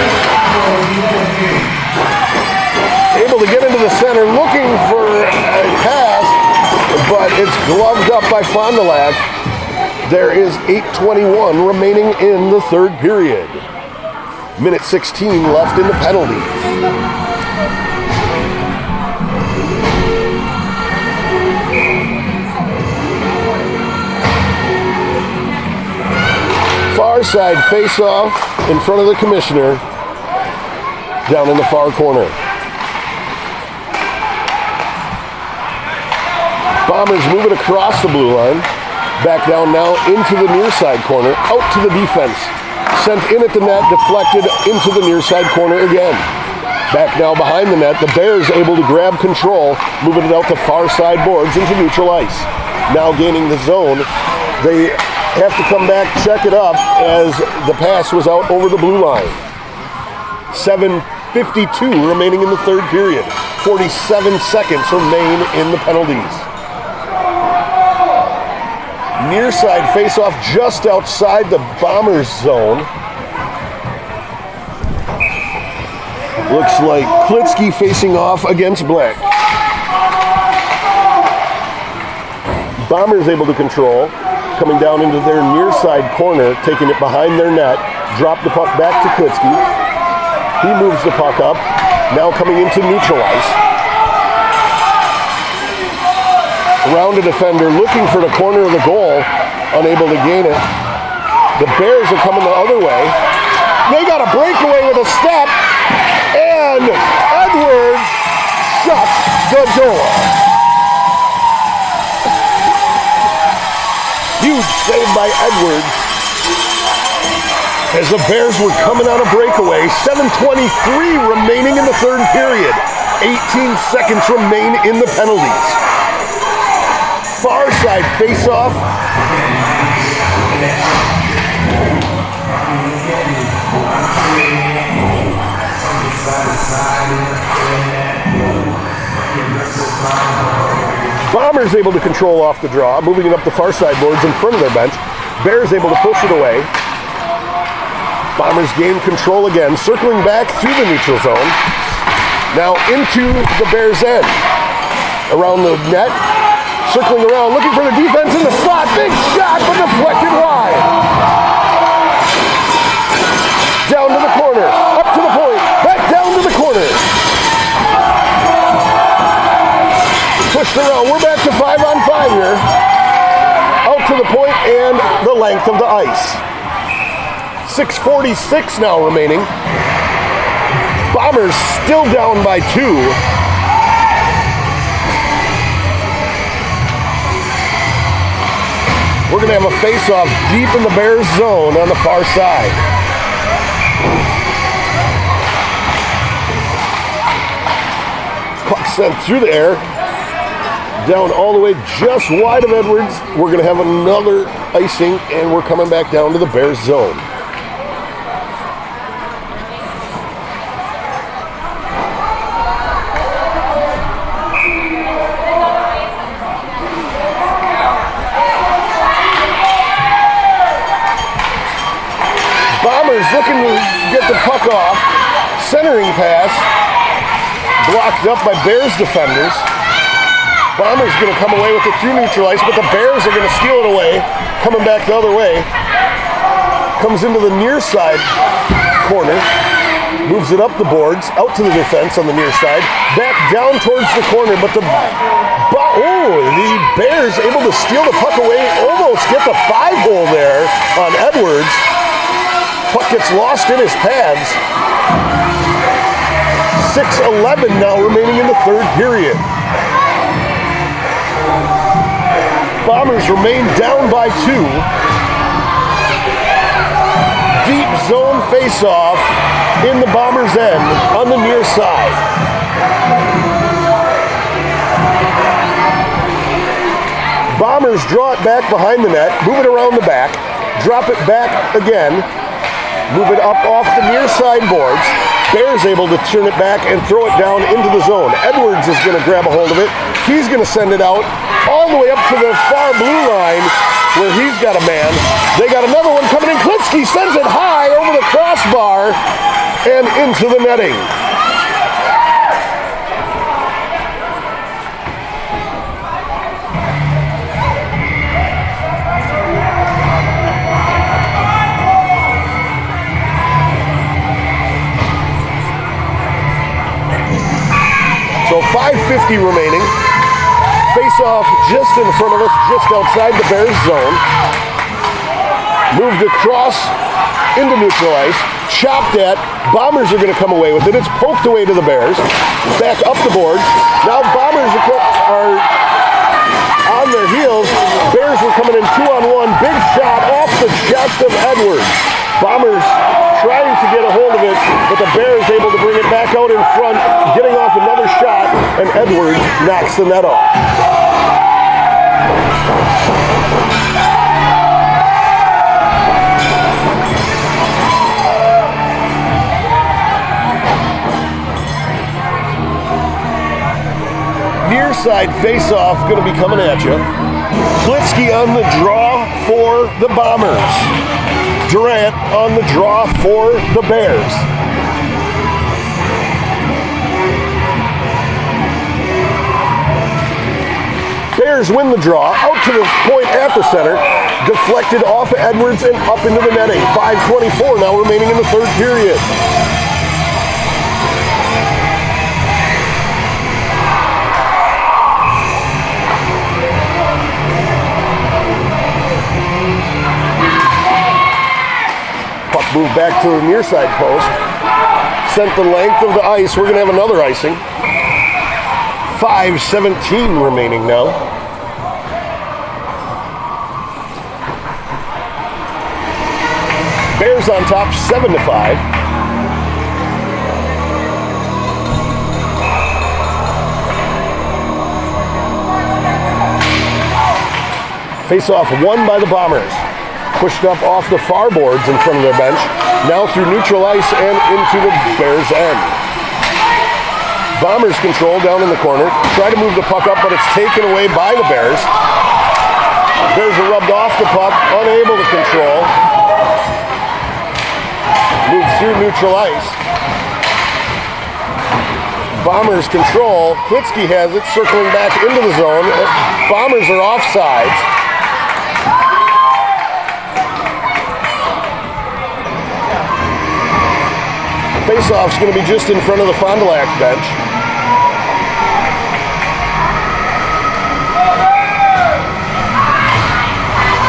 Able to get into the center, looking for a pass, but it's gloved up by Fond du Lac. There is 8:21 remaining in the third period. Minute 16 left in the penalties. Far side face-off in front of the commissioner down in the far corner. Bombers move it across the blue line. Back down now into the near side corner. Out to the defense. Sent in at the net, deflected into the near side corner again. Back now behind the net. The Bears able to grab control, moving it out to far side boards into neutral ice. Now gaining the zone. They have to come back, check it up as the pass was out over the blue line. 7:52 remaining in the third period. 47 seconds remain in the penalties. Near side face-off just outside the Bombers zone. Looks like Klitsky facing off against Blank. Bombers able to control. Coming down into their near side corner, taking it behind their net. Drop the puck back to Klitsky. He moves the puck up. Now coming into neutral ice. Around a defender, looking for the corner of the goal, unable to gain it. The Bears are coming the other way. They got a breakaway with a step, and Edwards shuts the door. Huge save by Edwards as the Bears were coming on a breakaway. 7:23 remaining in the third period. 18 seconds remain in the penalties. Far side face-off. Bombers able to control off the draw, moving it up the far side boards in front of their bench. Bears able to push it away. Bombers gain control again, circling back through the neutral zone. Now into the Bears' end. Around the net. Circling around, looking for the defense in the slot. Big shot, but deflected wide. Down to the corner, up to the point, back down to the corner. Pushed around, we're back to 5-on-5 here. Out to the point and the length of the ice. 6:46 now remaining. Bombers still down by 2. We're going to have a face-off deep in the Bears zone on the far side. Puck sent through the air. Down all the way just wide of Edwards. We're going to have another icing, and we're coming back down to the Bears zone. Bombers looking to get the puck off. Centering pass. Blocked up by Bears defenders. Bombers going to come away with it through neutral ice, but the Bears are going to steal it away. Coming back the other way. Comes into the near side corner. Moves it up the boards, out to the defense on the near side. Back down towards the corner, but the Bears able to steal the puck away. Almost get the 5-hole there on Edwards. Puck gets lost in his pads. 6:11 now remaining in the third period. Bombers remain down by 2. Deep zone face-off in the Bombers' end on the near side. Bombers draw it back behind the net, move it around the back, drop it back again, move it up off the near side boards. Bears able to turn it back and throw it down into the zone. Edwards is going to grab a hold of it. He's going to send it out all the way up to the far blue line where he's got a man. They got another one coming in. Klitsky sends it high over the crossbar and into the netting. So 5:50 remaining. Face-off just in front of us, just outside the Bears zone. Moved across into neutral ice. Chopped at. Bombers are going to come away with it. It's poked away to the Bears. Back up the boards. Now Bombers are on their heels. Bears were coming in 2-on-1. Big shot off the chest of Edwards. Bombers trying to get a hold of it, but the Bears able to bring it back out in front, getting off another shot, and Edwards knocks the net off. Near side face-off going to be coming at you. Klitsky on the draw for the Bombers. Durant on the draw for the Bears. Bears win the draw, out to the point at the center, deflected off Edwards and up into the netting. 5:24 now remaining in the third period. Move back to the near side post. Sent the length of the ice. We're going to have another icing. 5:17 remaining now. Bears on top, 7-5. Face-off won by the Bombers. Pushed up off the far boards in front of their bench. Now through neutral ice and into the Bears' end. Bombers control down in the corner. Try to move the puck up, but it's taken away by the Bears. Bears are rubbed off the puck, unable to control. Moves through neutral ice. Bombers control. Klitsky has it, circling back into the zone. Bombers are offsides. Face-off's going to be just in front of the Fond du Lac bench.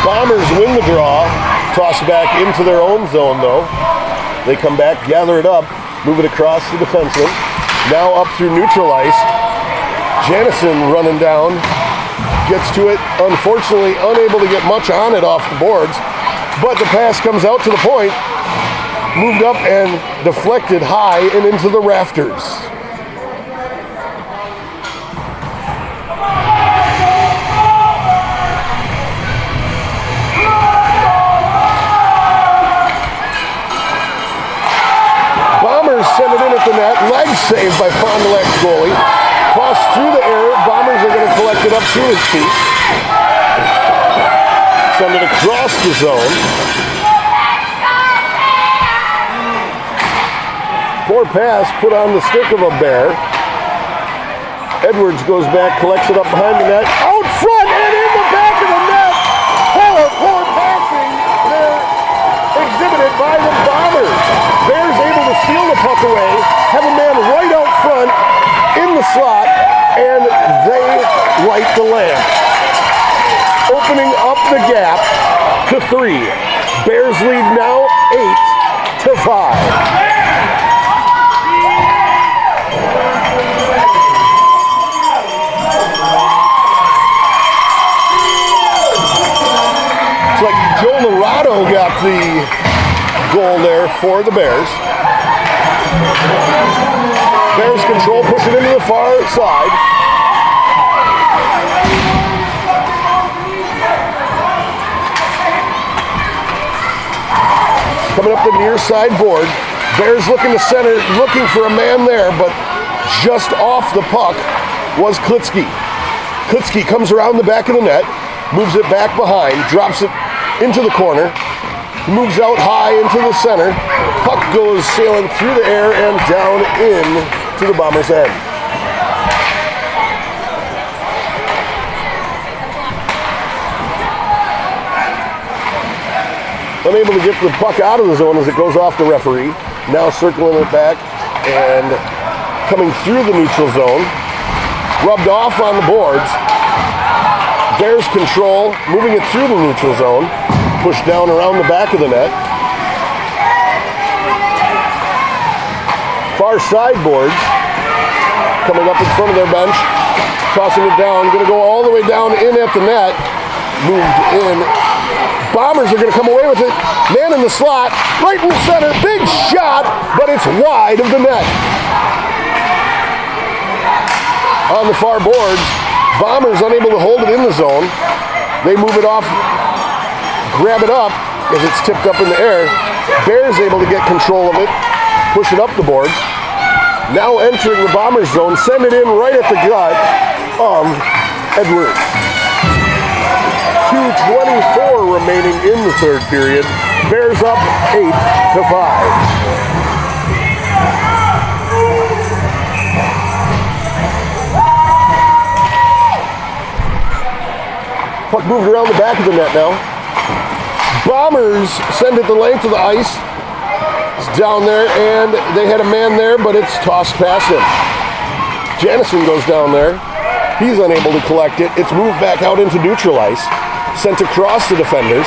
Bombers win the draw. Toss back into their own zone, though. They come back, gather it up, move it across the defenseman. Now up through neutral ice. Janison running down. Gets to it. Unfortunately, unable to get much on it off the boards. But the pass comes out to the point. Moved up and deflected high and into the rafters. save by Fond du Lac's goalie. Toss through the air. Bombers are going to collect it up to his feet. Send it across the zone. Poor pass put on the stick of a Bear. Edwards goes back, collects it up behind the net. Out front and in the back of the net. Poor passing there exhibited by the Bombers. Bears able to steal the puck away, have a man right out front in the slot, and they light the lamp, opening up the gap to 3. Bears lead now 8-5. It's like Joe Lorado got the goal there for the Bears. Bears control, push it into the far side. Coming up the near side board. Bears looking to center, looking for a man there, but just off the puck was Klitsky. Klitsky comes around the back of the net, moves it back behind, drops it into the corner, moves out high into the center. Puck goes sailing through the air and down in to the Bombers' end. Unable to get the puck out of the zone as it goes off the referee. Now circling it back and coming through the neutral zone. Rubbed off on the boards. Bears control, moving it through the neutral zone. Pushed down around the back of the net. Far side boards. Coming up in front of their bench. Tossing it down. Going to go all the way down in at the net. Moved in. Bombers are going to come away with it. Man in the slot. Right in the center. Big shot. But it's wide of the net. On the far boards. Bombers unable to hold it in the zone. They move it off. Grab it up as it's tipped up in the air. Bears able to get control of it. Push it up the boards. Now entering the Bombers zone. Send it in right at the gut of Edwards. 2:24 remaining in the third period. Bears up 8-5. Puck moved around the back of the net now. Bombers send it the length of the ice. It's down there, and they had a man there, but it's tossed past him. Janison goes down there. He's unable to collect it. It's moved back out into neutral ice. Sent across the defenders.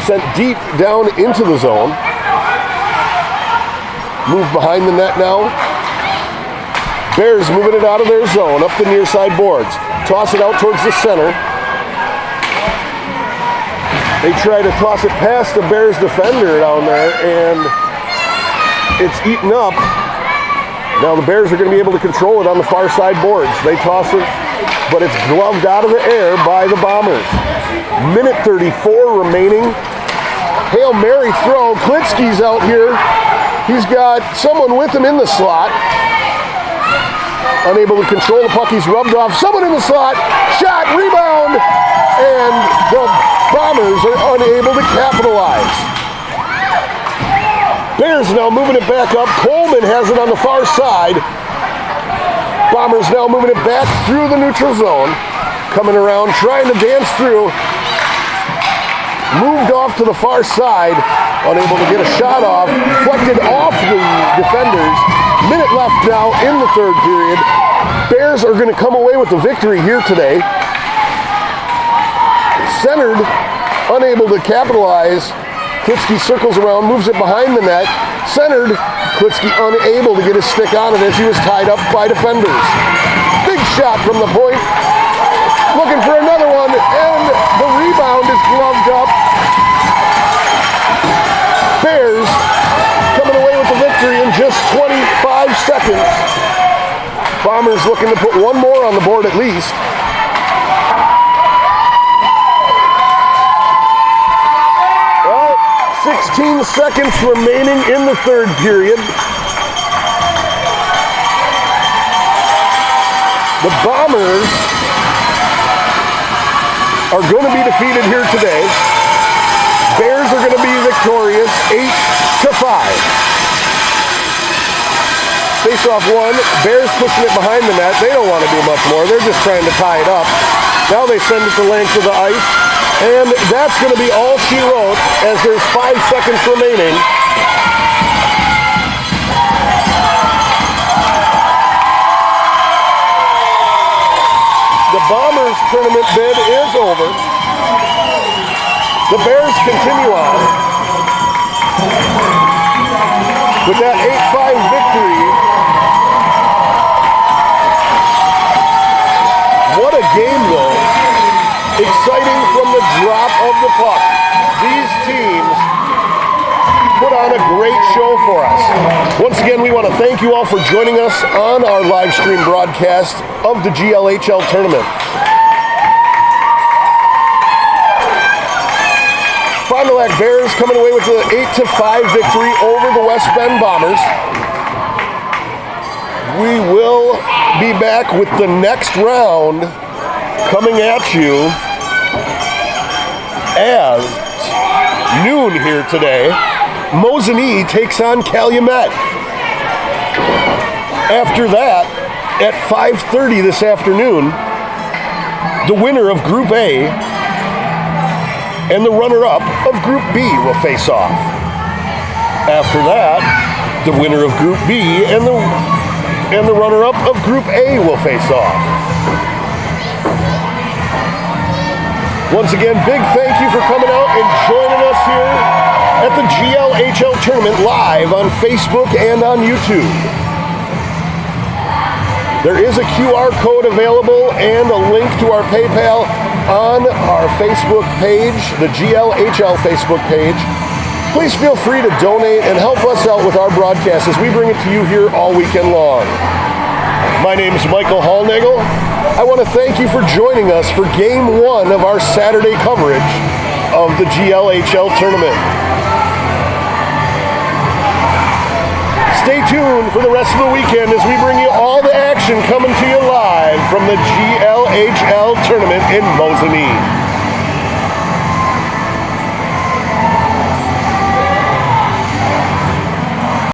Sent deep down into the zone. Moved behind the net now. Bears moving it out of their zone, up the near side boards. Toss it out towards the center. They try to toss it past the Bears defender down there, and it's eaten up. Now the Bears are going to be able to control it on the far side boards. They toss it, but it's gloved out of the air by the Bombers. Minute 34 remaining. Hail Mary throw. Klitsky's out here. He's got someone with him in the slot. Unable to control the puck. He's rubbed off. Someone in the slot. Shot. Rebound. And the Bombers are unable to capitalize. Bears now moving it back up. Coleman has it on the far side. Bombers now moving it back through the neutral zone. Coming around, trying to dance through. Moved off to the far side. Unable to get a shot off. Deflected off the defenders. Minute left now in the third period. Bears are going to come away with the victory here today. Centered, unable to capitalize. Klitsky circles around, moves it behind the net. Centered, Klitsky unable to get his stick on it as he was tied up by defenders. Big shot from the point. Looking for another one, and the rebound is gloved up. Bears coming away with the victory in just 25 seconds. Bombers looking to put one more on the board at least. Well, 16 seconds remaining in the third period. The Bombers are going to be defeated here today. Bears are going to be victorious 8-5. Face-off one, Bears pushing it behind the net. They don't want to do much more. They're just trying to tie it up. Now they send it to length of the ice. And that's going to be all she wrote as there's 5 seconds remaining. The Bombers tournament bid is over. The Bears continue on with that 8-5 victory. What a game, though. Exciting from the drop of the puck. These teams put on a great show for us. Once again, we want to thank you all for joining us on our live stream broadcast of the GLHL tournament. Fond du Lac Bears coming away with the 8-5 victory over the West Bend Bombers. We will be back with the next round coming at you as noon here today. Mosinee takes on Calumet. After that, at 5:30 this afternoon, the winner of Group A and the runner-up of Group B will face off. After that, the winner of Group B and the runner-up of Group A will face off. Once again, big thank you for coming out and joining us here at the GLHL tournament live on Facebook and on YouTube. There is a QR code available and a link to our PayPal on our Facebook page, the GLHL Facebook page. Please feel free to donate and help us out with our broadcast as we bring it to you here all weekend long. My name is Michael Hallnagel. I want to thank you for joining us for Game 1 of our Saturday coverage of the GLHL tournament. Stay tuned for the rest of the weekend as we bring you all the action coming to you live from the GLHL tournament in Mosinee.